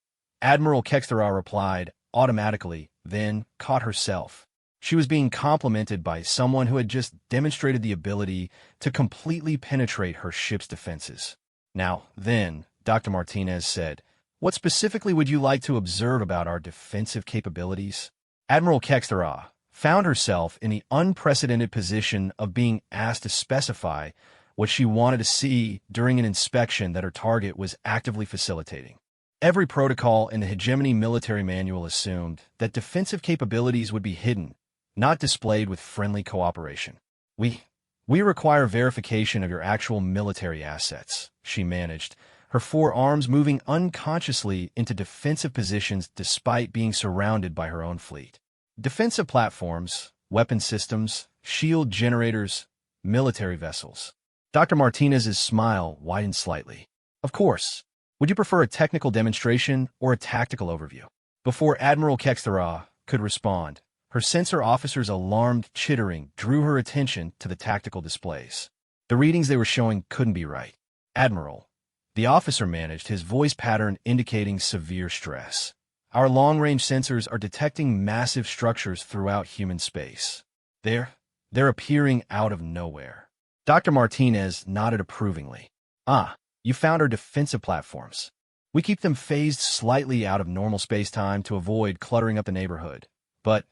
Admiral Kextara replied automatically, then caught herself. She was being complimented by someone who had just demonstrated the ability to completely penetrate her ship's defenses. Now, then, Dr. Martinez said, what specifically would you like to observe about our defensive capabilities? Admiral Kextara found herself in the unprecedented position of being asked to specify what she wanted to see during an inspection that her target was actively facilitating. Every protocol in the hegemony military manual assumed that defensive capabilities would be hidden, not displayed with friendly cooperation. We require verification of your actual military assets, she managed, her forearms moving unconsciously into defensive positions despite being surrounded by her own fleet. Defensive platforms, weapon systems, shield generators, military vessels. Dr. Martinez's smile widened slightly. Of course. Would you prefer a technical demonstration or a tactical overview? Before Admiral Kextara could respond, her sensor officer's alarmed chittering drew her attention to the tactical displays. The readings they were showing couldn't be right. Admiral, the officer managed, his voice pattern indicating severe stress. Our long-range sensors are detecting massive structures throughout human space. They're appearing out of nowhere. Dr. Martinez nodded approvingly. Ah, you found our defensive platforms. We keep them phased slightly out of normal space-time to avoid cluttering up the neighborhood. But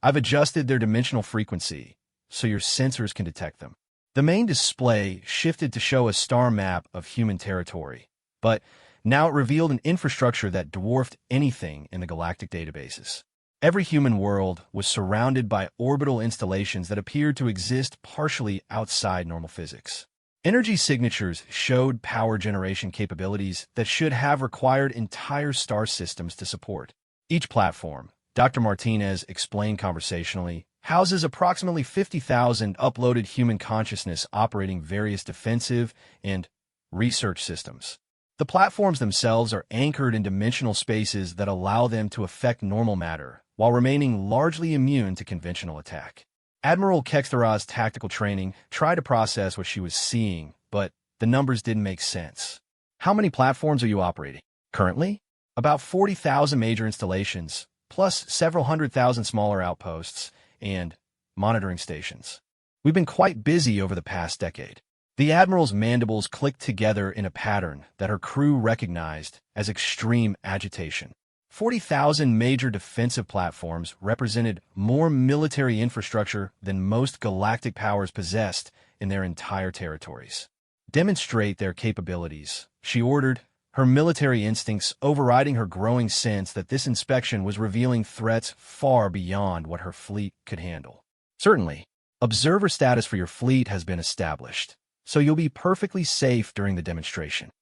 I've adjusted their dimensional frequency, so your sensors can detect them. The main display shifted to show a star map of human territory, but Now it revealed an infrastructure that dwarfed anything in the galactic databases. Every human world was surrounded by orbital installations that appeared to exist partially outside normal physics. Energy signatures showed power generation capabilities that should have required entire star systems to support. Each platform, Dr. Martinez explained conversationally, houses approximately 50,000 uploaded human consciousness operating various defensive and research systems. The platforms themselves are anchored in dimensional spaces that allow them to affect normal matter, while remaining largely immune to conventional attack. Admiral Kextara's tactical training tried to process what she was seeing, but the numbers didn't make sense. How many platforms are you operating? Currently? About 40,000 major installations, plus several 100,000 smaller outposts and monitoring stations. We've been quite busy over the past decade. The Admiral's mandibles clicked together in a pattern that her crew recognized as extreme agitation. 40,000 major defensive platforms represented more military infrastructure than most galactic powers possessed in their entire territories. Demonstrate their capabilities, she ordered, her military instincts overriding her growing sense that this inspection was revealing threats far beyond what her fleet could handle. Certainly, observer status for your fleet has been established, so you'll be perfectly safe during the demonstration.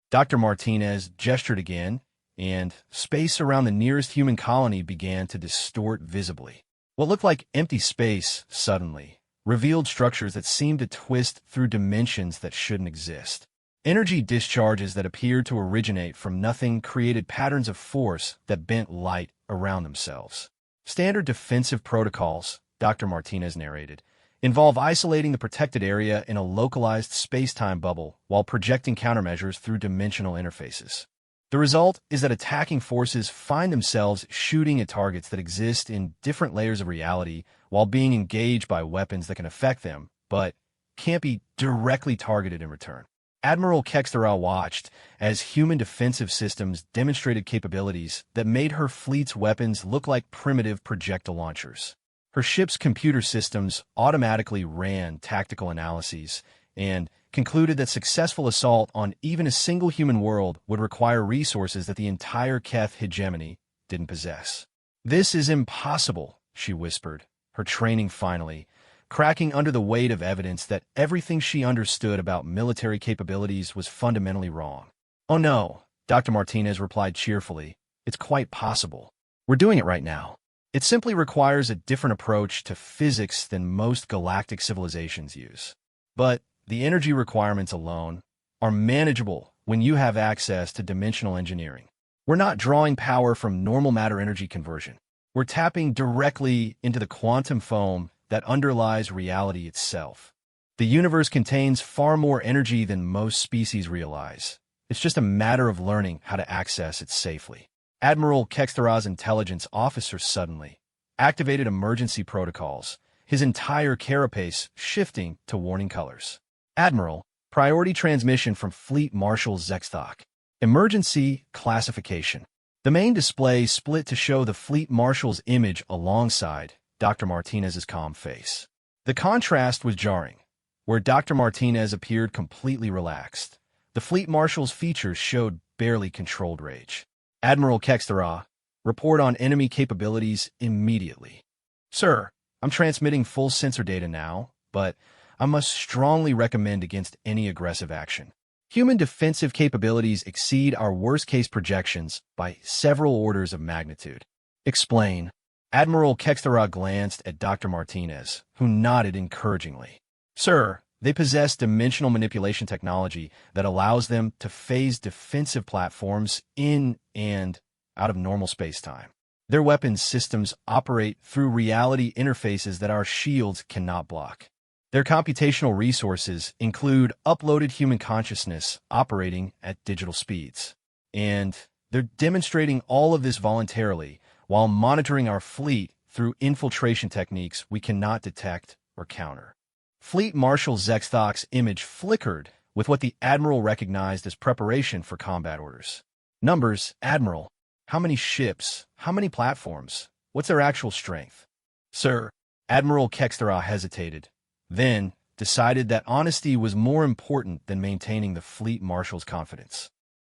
Dr. Martinez gestured again, and space around the nearest human colony began to distort visibly. What looked like empty space, suddenly, revealed structures that seemed to twist through dimensions that shouldn't exist. Energy discharges that appeared to originate from nothing created patterns of force that bent light around themselves. Standard defensive protocols, Dr. Martinez narrated, involve isolating the protected area in a localized space-time bubble while projecting countermeasures through dimensional interfaces. The result is that attacking forces find themselves shooting at targets that exist in different layers of reality while being engaged by weapons that can affect them, but can't be directly targeted in return. Admiral Kextara watched as human defensive systems demonstrated capabilities that made her fleet's weapons look like primitive projectile launchers. Her ship's computer systems automatically ran tactical analyses and concluded that successful assault on even a single human world would require resources that the entire Keth hegemony didn't possess. "This is impossible," she whispered, her training finally, cracking under the weight of evidence that everything she understood about military capabilities was fundamentally wrong. "Oh no," Dr. Martinez replied cheerfully, "it's quite possible. We're doing it right now. It simply requires a different approach to physics than most galactic civilizations use. But the energy requirements alone are manageable when you have access to dimensional engineering. We're not drawing power from normal matter energy conversion. We're tapping directly into the quantum foam that underlies reality itself. The universe contains far more energy than most species realize. It's just a matter of learning how to access it safely." Admiral Kextara's intelligence officer suddenly activated emergency protocols, his entire carapace shifting to warning colors. "Admiral, priority transmission from Fleet Marshal Zexthok. Emergency classification." The main display split to show the Fleet Marshal's image alongside Dr. Martinez's calm face. The contrast was jarring. Where Dr. Martinez appeared completely relaxed, the Fleet Marshal's features showed barely controlled rage. "Admiral Kextara, report on enemy capabilities immediately." "Sir, I'm transmitting full sensor data now, but I must strongly recommend against any aggressive action. Human defensive capabilities exceed our worst-case projections by several orders of magnitude." "Explain." Admiral Kextara glanced at Dr. Martinez, who nodded encouragingly. "Sir, they possess dimensional manipulation technology that allows them to phase defensive platforms in and out of normal space-time. Their weapons systems operate through reality interfaces that our shields cannot block. Their computational resources include uploaded human consciousness operating at digital speeds. And they're demonstrating all of this voluntarily while monitoring our fleet through infiltration techniques we cannot detect or counter." Fleet Marshal Zexthok's image flickered with what the Admiral recognized as preparation for combat orders. "Numbers, Admiral. How many ships? How many platforms? What's their actual strength?" "Sir," Admiral Kextara hesitated, then decided that honesty was more important than maintaining the Fleet Marshal's confidence.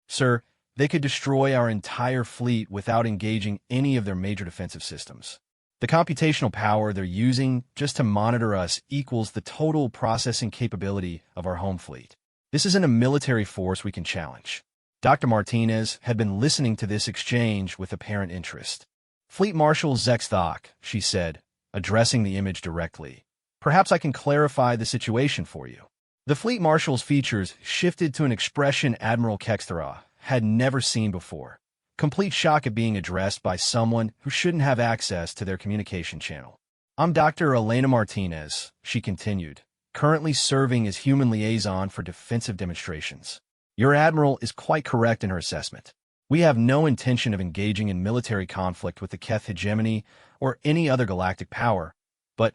"Sir, They could destroy our entire fleet without engaging any of their major defensive systems. The computational power they're using just to monitor us equals the total processing capability of our home fleet. This isn't a military force we can challenge. Dr. Martinez had been listening to this exchange with apparent interest. Fleet Marshal Zexthok, she said, addressing the image directly. Perhaps I can clarify the situation for you. The Fleet Marshal's features shifted to an expression Admiral Kexthara had never seen before. Complete shock at being addressed by someone who shouldn't have access to their communication channel. I'm Dr. Elena Martinez, she continued, currently serving as human liaison for defensive demonstrations. Your admiral is quite correct in her assessment. We have no intention of engaging in military conflict with the Keth hegemony or any other galactic power, but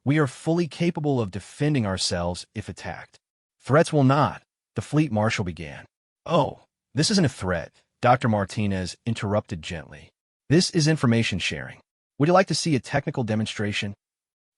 we are fully capable of defending ourselves if attacked. Threats will not, the Fleet Marshal began. Oh, this isn't a threat, Dr. Martinez interrupted gently. This is information sharing. Would you like to see a technical demonstration?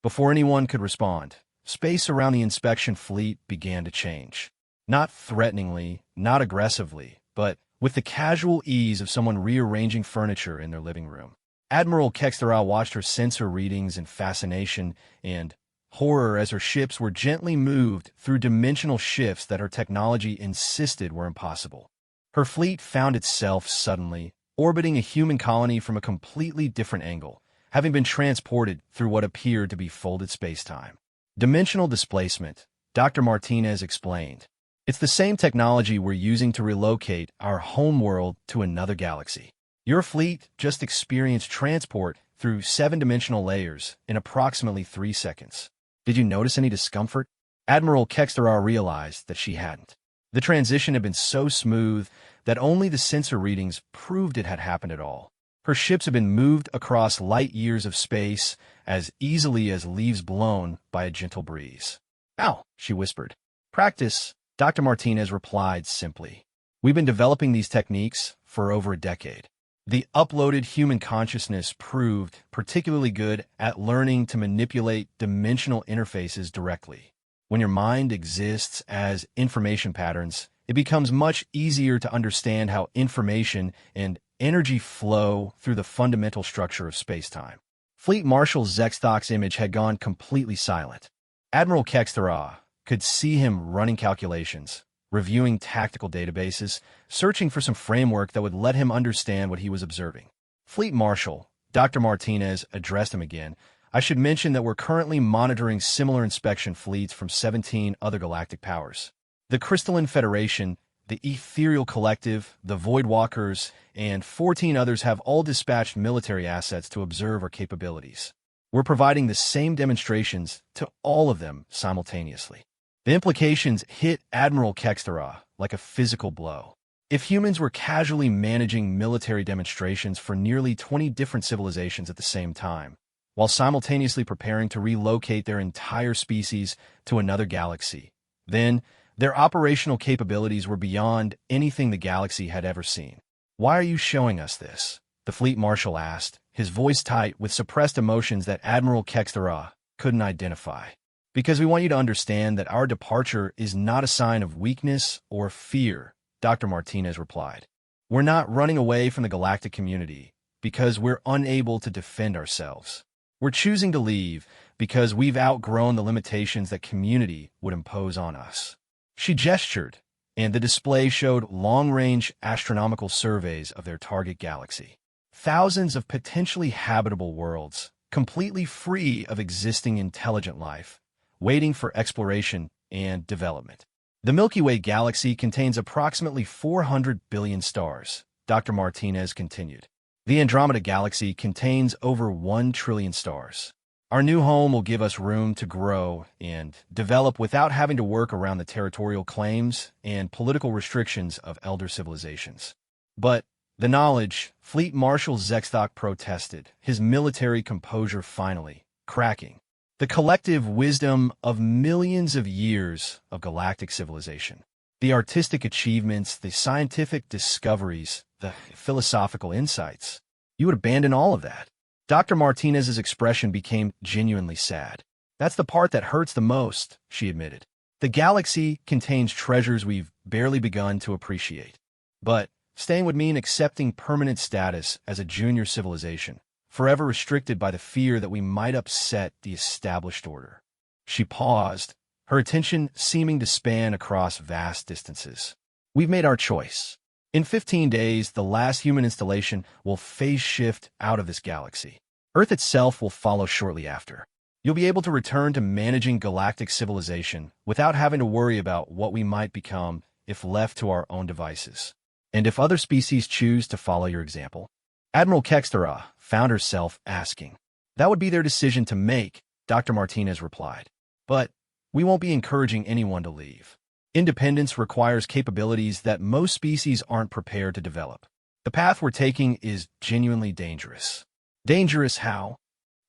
Before anyone could respond, space around the inspection fleet began to change. Not threateningly, not aggressively, but with the casual ease of someone rearranging furniture in their living room. Admiral Kexthara watched her sensor readings in fascination and horror as her ships were gently moved through dimensional shifts that her technology insisted were impossible. Her fleet found itself suddenly orbiting a human colony from a completely different angle, having been transported through what appeared to be folded space-time. Dimensional displacement, Dr. Martinez explained. It's the same technology we're using to relocate our home world to another galaxy. Your fleet just experienced transport through 7-dimensional layers in approximately 3 seconds. Did you notice any discomfort? Admiral Kexthara realized that she hadn't. The transition had been so smooth that only the sensor readings proved it had happened at all. Her ships had been moved across light years of space as easily as leaves blown by a gentle breeze. Ow, she whispered. Practice, Dr. Martinez replied simply. We've been developing these techniques for over a decade. The uploaded human consciousness proved particularly good at learning to manipulate dimensional interfaces directly. When your mind exists as information patterns, it becomes much easier to understand how information and energy flow through the fundamental structure of space-time. Fleet Marshal Zexthok's image had gone completely silent. Admiral Kexthara could see him running calculations, reviewing tactical databases, searching for some framework that would let him understand what he was observing. Fleet Marshal, Dr. Martinez addressed him again. I should mention that we're currently monitoring similar inspection fleets from 17 other galactic powers. The Crystalline Federation, the Ethereal Collective, the Voidwalkers, and 14 others have all dispatched military assets to observe our capabilities. We're providing the same demonstrations to all of them simultaneously. The implications hit Admiral Kexthara like a physical blow. If humans were casually managing military demonstrations for nearly 20 different civilizations at the same time, while simultaneously preparing to relocate their entire species to another galaxy, then their operational capabilities were beyond anything the galaxy had ever seen. Why are you showing us this? The Fleet Marshal asked, his voice tight with suppressed emotions that Admiral Kexthara couldn't identify. Because we want you to understand that our departure is not a sign of weakness or fear, Dr. Martinez replied. We're not running away from the galactic community because we're unable to defend ourselves. We're choosing to leave because we've outgrown the limitations that community would impose on us. She gestured, and the display showed long-range astronomical surveys of their target galaxy. Thousands of potentially habitable worlds, completely free of existing intelligent life, waiting for exploration and development. The Milky Way galaxy contains approximately 400 billion stars, Dr. Martinez continued. The Andromeda galaxy contains over 1 trillion stars. Our new home will give us room to grow and develop without having to work around the territorial claims and political restrictions of elder civilizations. But the knowledge, Fleet Marshal Zexthok protested, his military composure finally cracking. The collective wisdom of millions of years of galactic civilization. The artistic achievements, the scientific discoveries, the philosophical insights. You would abandon all of that. Dr. Martinez's expression became genuinely sad. That's the part that hurts the most, she admitted. The galaxy contains treasures we've barely begun to appreciate. But Staying would mean accepting permanent status as a junior civilization, forever restricted by the fear that we might upset the established order. She paused, her attention seeming to span across vast distances. We've made our choice. In 15 days, the last human installation will phase shift out of this galaxy. Earth itself will follow shortly after. You'll be able to return to managing galactic civilization without having to worry about what we might become if left to our own devices. And if other species choose to follow your example? Admiral Kextera found herself asking. That would be their decision to make, Dr. Martinez replied. But we won't be encouraging anyone to leave. Independence requires capabilities that most species aren't prepared to develop. The path we're taking is genuinely dangerous. Dangerous how?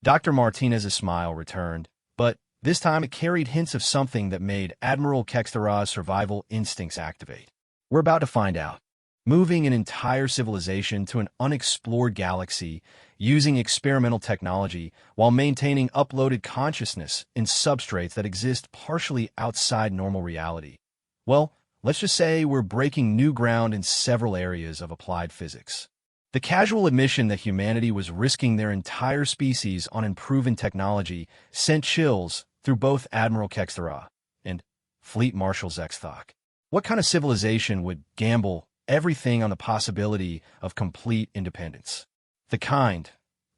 Dr. Martinez's smile returned, but this time it carried hints of something that made Admiral Kextera's survival instincts activate. We're about to find out. Moving an entire civilization to an unexplored galaxy using experimental technology while maintaining uploaded consciousness in substrates that exist partially outside normal reality. Well, let's just say we're breaking new ground in several areas of applied physics. The casual admission that humanity was risking their entire species on improving technology sent chills through both Admiral Kextera and Fleet Marshal Zexthok. What kind of civilization would gamble everything on the possibility of complete independence? The kind,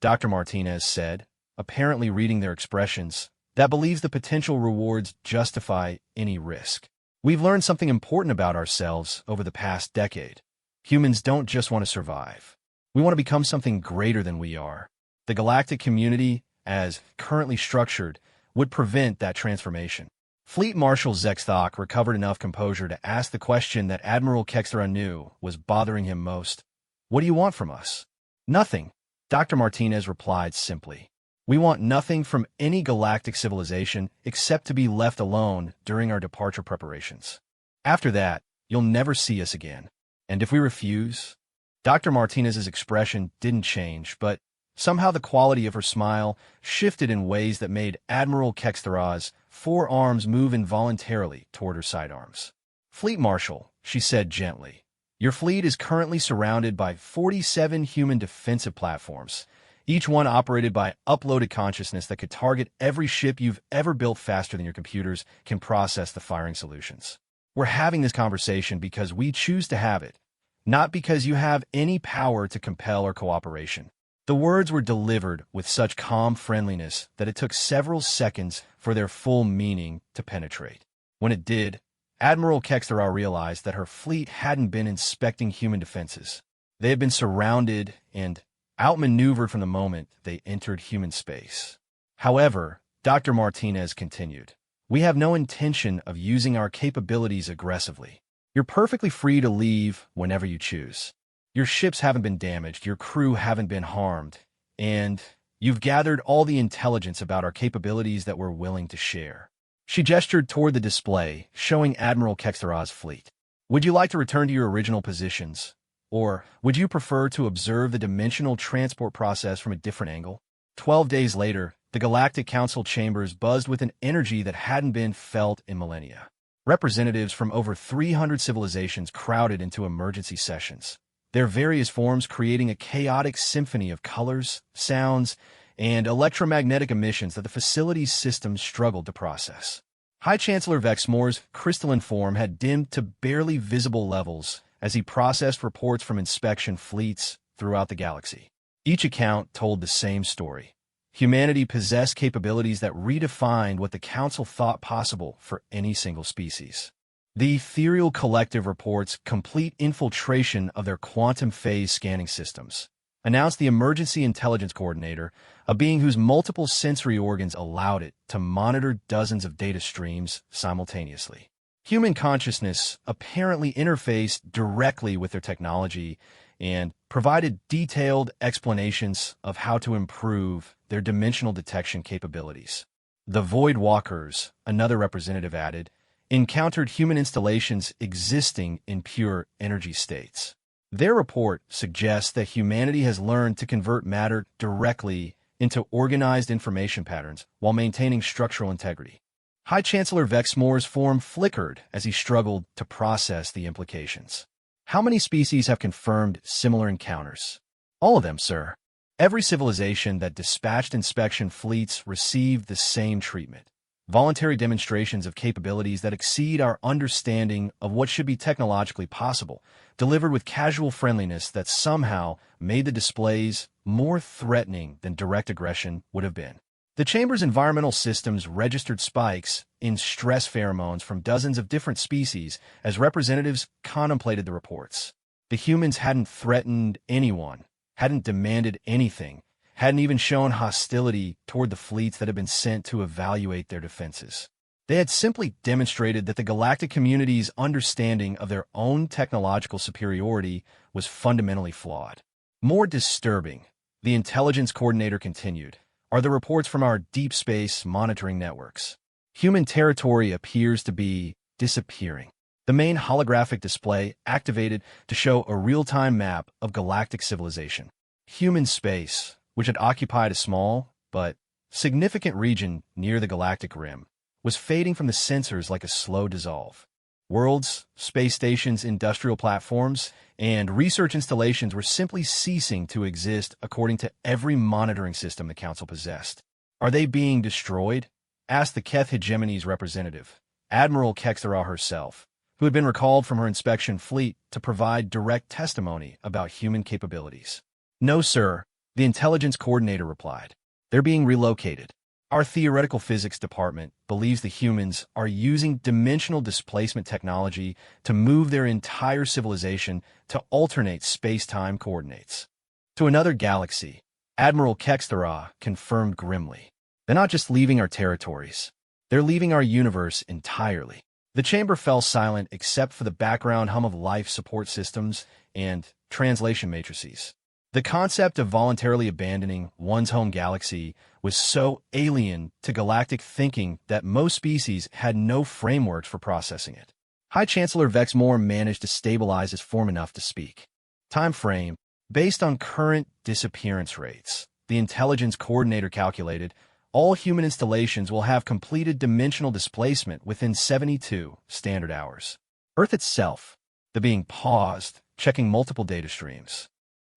Dr. Martinez said, apparently reading their expressions, that believes the potential rewards justify any risk. We've learned something important about ourselves over the past decade. Humans don't just want to survive. We want to become something greater than we are. The galactic community, as currently structured, would prevent that transformation. Fleet Marshal Zexthok recovered enough composure to ask the question that Admiral Kextera knew was bothering him most. What do you want from us? Nothing, Dr. Martinez replied simply. We want nothing from any galactic civilization except to be left alone during our departure preparations. After that, you'll never see us again. And if we refuse? Dr. Martinez's expression didn't change, but somehow the quality of her smile shifted in ways that made Admiral Kextera's forearms move involuntarily toward her sidearms. Fleet Marshal, she said gently, your fleet is currently surrounded by 47 human defensive platforms, each one operated by uploaded consciousness that could target every ship you've ever built faster than your computers can process the firing solutions. We're having this conversation because we choose to have it, not because you have any power to compel our cooperation. The words were delivered with such calm friendliness that it took several seconds for their full meaning to penetrate. When it did, Admiral Kextera realized that her fleet hadn't been inspecting human defenses. They had been surrounded and outmaneuvered from the moment they entered human space. However, Dr. Martinez continued, we have no intention of using our capabilities aggressively. You're perfectly free to leave whenever you choose. Your ships haven't been damaged, your crew haven't been harmed, and you've gathered all the intelligence about our capabilities that we're willing to share. She gestured toward the display, showing Admiral Kextera's fleet. Would you like to return to your original positions? Or would you prefer to observe the dimensional transport process from a different angle? 12 days later, the Galactic Council chambers buzzed with an energy that hadn't been felt in millennia. Representatives from over 300 civilizations crowded into emergency sessions, their various forms creating a chaotic symphony of colors, sounds, and electromagnetic emissions that the facility's systems struggled to process. High Chancellor Vexmore's crystalline form had dimmed to barely visible levels as he processed reports from inspection fleets throughout the galaxy. Each account told the same story. Humanity possessed capabilities that redefined what the Council thought possible for any single species. The ethereal collective reports complete infiltration of their quantum phase scanning systems, announced the Emergency Intelligence Coordinator, a being whose multiple sensory organs allowed it to monitor dozens of data streams simultaneously. Human consciousness apparently interfaced directly with their technology and provided detailed explanations of how to improve their dimensional detection capabilities. The Void Walkers, another representative added, encountered human installations existing in pure energy states. Their report suggests that humanity has learned to convert matter directly into organized information patterns while maintaining structural integrity. High Chancellor Vexmore's form flickered as he struggled to process the implications. How many species have confirmed similar encounters? All of them, sir. Every civilization that dispatched inspection fleets received the same treatment. Voluntary demonstrations of capabilities that exceed our understanding of what should be technologically possible, delivered with casual friendliness that somehow made the displays more threatening than direct aggression would have been. The chamber's environmental systems registered spikes in stress pheromones from dozens of different species as representatives contemplated the reports. The humans hadn't threatened anyone, hadn't demanded anything, hadn't even shown hostility toward the fleets that had been sent to evaluate their defenses. They had simply demonstrated that the galactic community's understanding of their own technological superiority was fundamentally flawed. More disturbing, the intelligence coordinator continued, are the reports from our deep space monitoring networks. Human territory appears to be disappearing. The main holographic display activated to show a real-time map of galactic civilization. Human space, which had occupied a small but significant region near the galactic rim, was fading from the sensors like a slow dissolve. Worlds, space stations, industrial platforms, and research installations were simply ceasing to exist according to every monitoring system the Council possessed. Are they being destroyed? Asked the Keth hegemony's representative, Admiral Kextera herself, who had been recalled from her inspection fleet to provide direct testimony about human capabilities. No, sir, the intelligence coordinator replied. They're being relocated. Our theoretical physics department believes the humans are using dimensional displacement technology to move their entire civilization to alternate space-time coordinates. To another galaxy, Admiral Kextera confirmed grimly. They're not just leaving our territories. They're leaving our universe entirely. The chamber fell silent except for the background hum of life support systems and translation matrices. The concept of voluntarily abandoning one's home galaxy was so alien to galactic thinking that most species had no frameworks for processing it. High Chancellor Vexmore managed to stabilize his form enough to speak. Time frame. Based on current disappearance rates, the intelligence coordinator calculated all human installations will have completed dimensional displacement within 72 standard hours. Earth itself, the being paused, checking multiple data streams.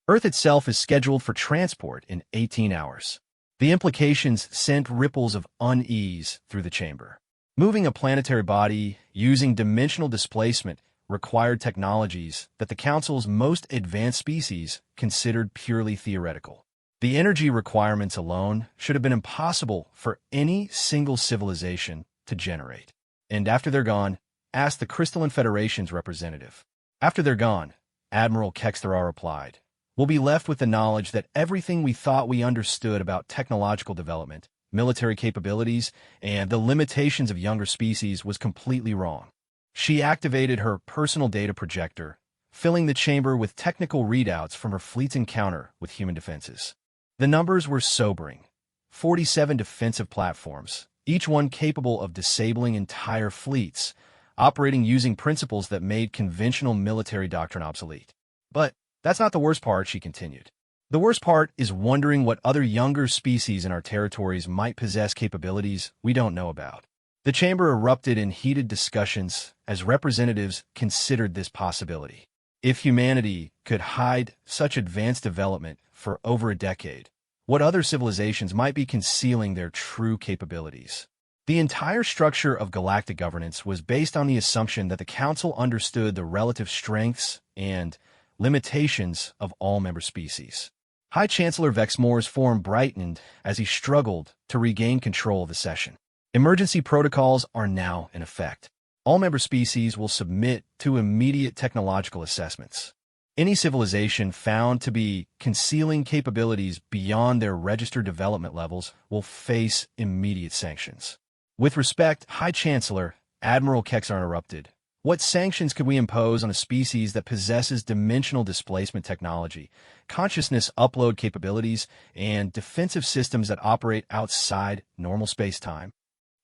Earth itself is scheduled for transport in 18 hours. The implications sent ripples of unease through the chamber. Moving a planetary body using dimensional displacement required technologies that the Council's most advanced species considered purely theoretical. The energy requirements alone should have been impossible for any single civilization to generate. And after they're gone, asked the Crystalline Federation's representative. After they're gone, Admiral Kextera replied, we'll be left with the knowledge that everything we thought we understood about technological development, military capabilities, and the limitations of younger species was completely wrong. She activated her personal data projector, filling the chamber with technical readouts from her fleet's encounter with human defenses. The numbers were sobering. 47 defensive platforms, each one capable of disabling entire fleets, operating using principles that made conventional military doctrine obsolete. But that's not the worst part, she continued. The worst part is wondering what other younger species in our territories might possess capabilities we don't know about. The chamber erupted in heated discussions as representatives considered this possibility. If humanity could hide such advanced development for over a decade, what other civilizations might be concealing their true capabilities? The entire structure of galactic governance was based on the assumption that the Council understood the relative strengths and limitations of all member species. High Chancellor Vexmore's form brightened as he struggled to regain control of the session. Emergency protocols are now in effect. All member species will submit to immediate technological assessments. Any civilization found to be concealing capabilities beyond their registered development levels will face immediate sanctions. With respect, High Chancellor, Admiral Kexar interrupted. What sanctions could we impose on a species that possesses dimensional displacement technology, consciousness upload capabilities, and defensive systems that operate outside normal space-time?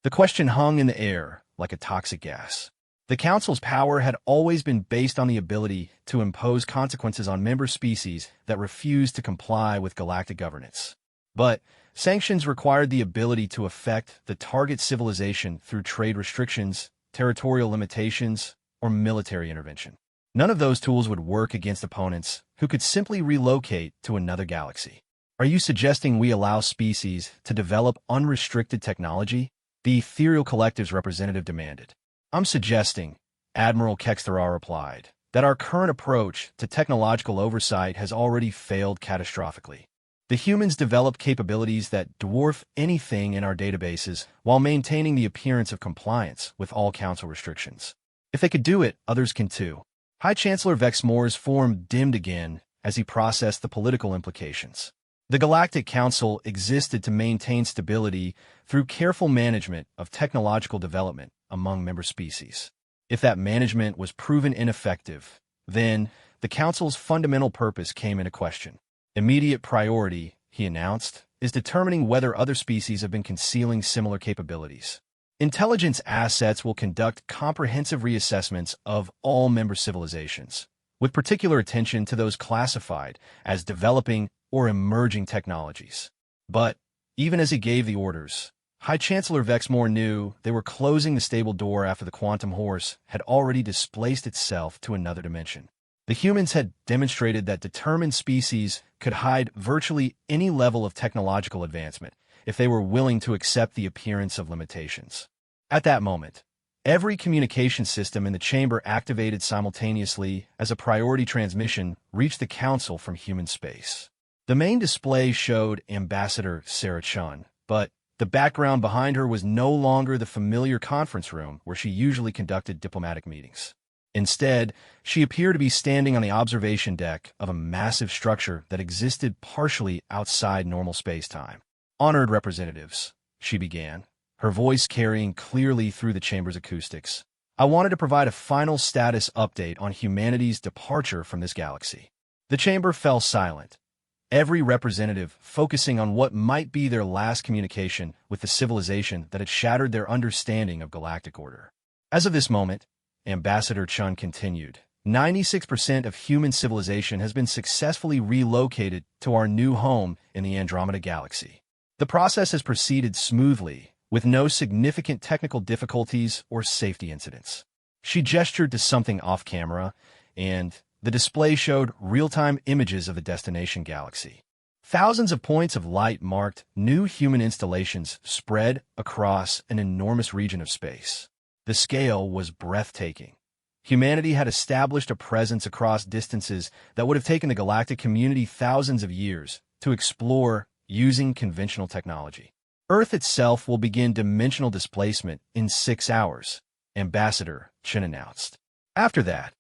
The question hung in the air like a toxic gas. The Council's power had always been based on the ability to impose consequences on member species that refused to comply with galactic governance. But sanctions required the ability to affect the target civilization through trade restrictions, territorial limitations, or military intervention. None of those tools would work against opponents who could simply relocate to another galaxy. Are you suggesting we allow species to develop unrestricted technology? The Ethereal Collective's representative demanded. I'm suggesting, Admiral Kexterar replied, that our current approach to technological oversight has already failed catastrophically. The humans developed capabilities that dwarf anything in our databases while maintaining the appearance of compliance with all Council restrictions. If they could do it, others can too. High Chancellor Vexmore's form dimmed again as he processed the political implications. The Galactic Council existed to maintain stability through careful management of technological development among member species. If that management was proven ineffective, then the Council's fundamental purpose came into question. Immediate priority, he announced, is determining whether other species have been concealing similar capabilities. Intelligence assets will conduct comprehensive reassessments of all member civilizations, with particular attention to those classified as developing or emerging technologies. But, even as he gave the orders, High Chancellor Vexmore knew they were closing the stable door after the quantum horse had already displaced itself to another dimension. The humans had demonstrated that determined species could hide virtually any level of technological advancement if they were willing to accept the appearance of limitations. At that moment, every communication system in the chamber activated simultaneously as a priority transmission reached the Council from human space. The main display showed Ambassador Sarah Chun, but the background behind her was no longer the familiar conference room where she usually conducted diplomatic meetings. Instead, she appeared to be standing on the observation deck of a massive structure that existed partially outside normal space-time. "Honored representatives," she began, her voice carrying clearly through the chamber's acoustics. "I wanted to provide a final status update on humanity's departure from this galaxy." The chamber fell silent, every representative focusing on what might be their last communication with the civilization that had shattered their understanding of galactic order. As of this moment, Ambassador Chun continued, 96% of human civilization has been successfully relocated to our new home in the Andromeda Galaxy. The process has proceeded smoothly, with no significant technical difficulties or safety incidents. She gestured to something off-camera, and the display showed real-time images of the destination galaxy. Thousands of points of light marked new human installations spread across an enormous region of space. The scale was breathtaking. Humanity had established a presence across distances that would have taken the galactic community thousands of years to explore using conventional technology. Earth itself will begin dimensional displacement in 6 hours, Ambassador Chen announced. After that,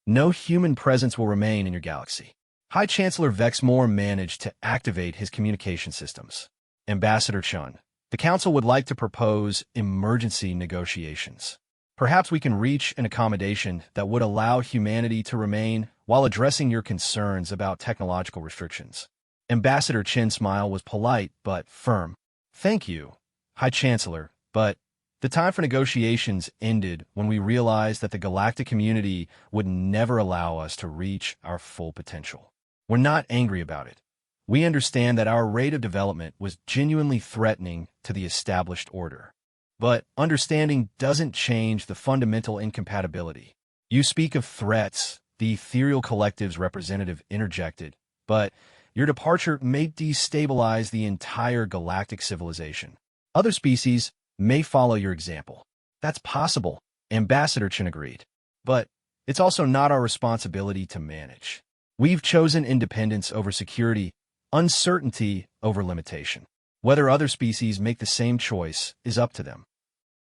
no human presence will remain in your galaxy. High Chancellor Vexmore managed to activate his communication systems. Ambassador Chun, the Council would like to propose emergency negotiations. Perhaps we can reach an accommodation that would allow humanity to remain while addressing your concerns about technological restrictions. Ambassador Chen's smile was polite but firm. "Thank you, High Chancellor, but the time for negotiations ended when we realized that the galactic community would never allow us to reach our full potential. We're not angry about it. We understand that our rate of development was genuinely threatening to the established order. But understanding doesn't change the fundamental incompatibility. You speak of threats," the Ethereal Collective's representative interjected, "but your departure may destabilize the entire galactic civilization. Other species may follow your example." "That's possible," Ambassador Chen agreed. "But it's also not our responsibility to manage. We've chosen independence over security, uncertainty over limitation. Whether other species make the same choice is up to them."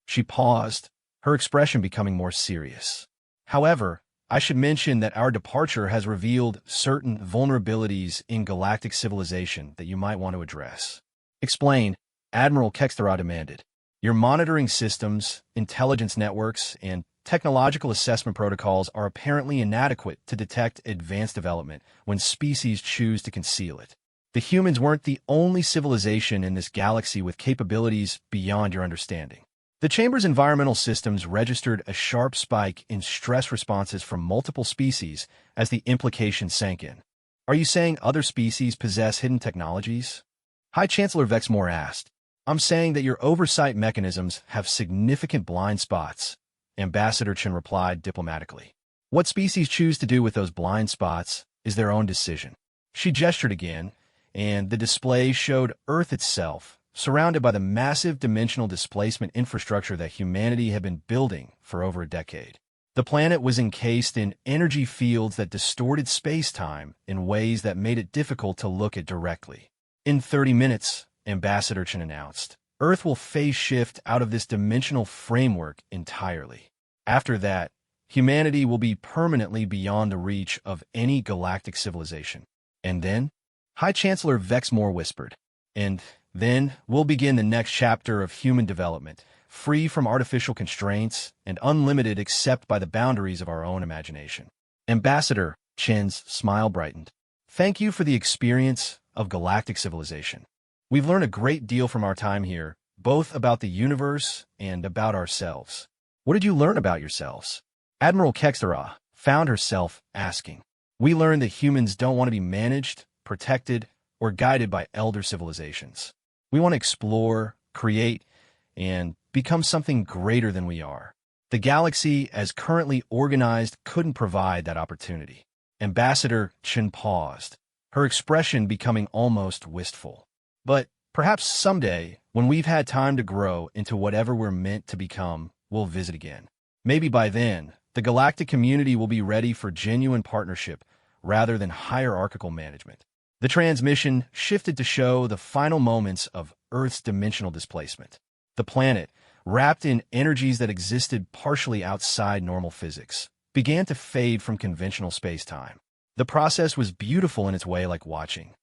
She paused, her expression becoming more serious. "However, I should mention that our departure has revealed certain vulnerabilities in galactic civilization that you might want to address." "Explain," Admiral Kexterar demanded. "Your monitoring systems, intelligence networks, and technological assessment protocols are apparently inadequate to detect advanced development when species choose to conceal it. The humans weren't the only civilization in this galaxy with capabilities beyond your understanding." The chamber's environmental systems registered a sharp spike in stress responses from multiple species as the implication sank in. "Are you saying other species possess hidden technologies?" High Chancellor Vexmore asked. "I'm saying that your oversight mechanisms have significant blind spots," Ambassador Chen replied diplomatically. What species choose to do with those blind spots is their own decision. She gestured again, and the display showed Earth itself, surrounded by the massive dimensional displacement infrastructure that humanity had been building for over a decade. The planet was encased in energy fields that distorted space-time in ways that made it difficult to look at directly. In 30 minutes, Ambassador Chen announced, Earth will phase shift out of this dimensional framework entirely. After that, humanity will be permanently beyond the reach of any galactic civilization. And then? High Chancellor Vexmore whispered. And then we'll begin the next chapter of human development, free from artificial constraints and unlimited except by the boundaries of our own imagination. Ambassador Chen's smile brightened. Thank you for the experience of galactic civilization. We've learned a great deal from our time here, both about the universe and about ourselves. What did you learn about yourselves? Admiral Kextera found herself asking. We learned that humans don't want to be managed, protected, or guided by elder civilizations. We want to explore, create, and become something greater than we are. The galaxy, as currently organized, couldn't provide that opportunity. Ambassador Chen paused, her expression becoming almost wistful. But perhaps someday, when we've had time to grow into whatever we're meant to become, we'll visit again. Maybe by then, the galactic community will be ready for genuine partnership rather than hierarchical management. The transmission shifted to show the final moments of Earth's dimensional displacement. The planet, wrapped in energies that existed partially outside normal physics, began to fade from conventional space-time. The process was beautiful in its way, like watching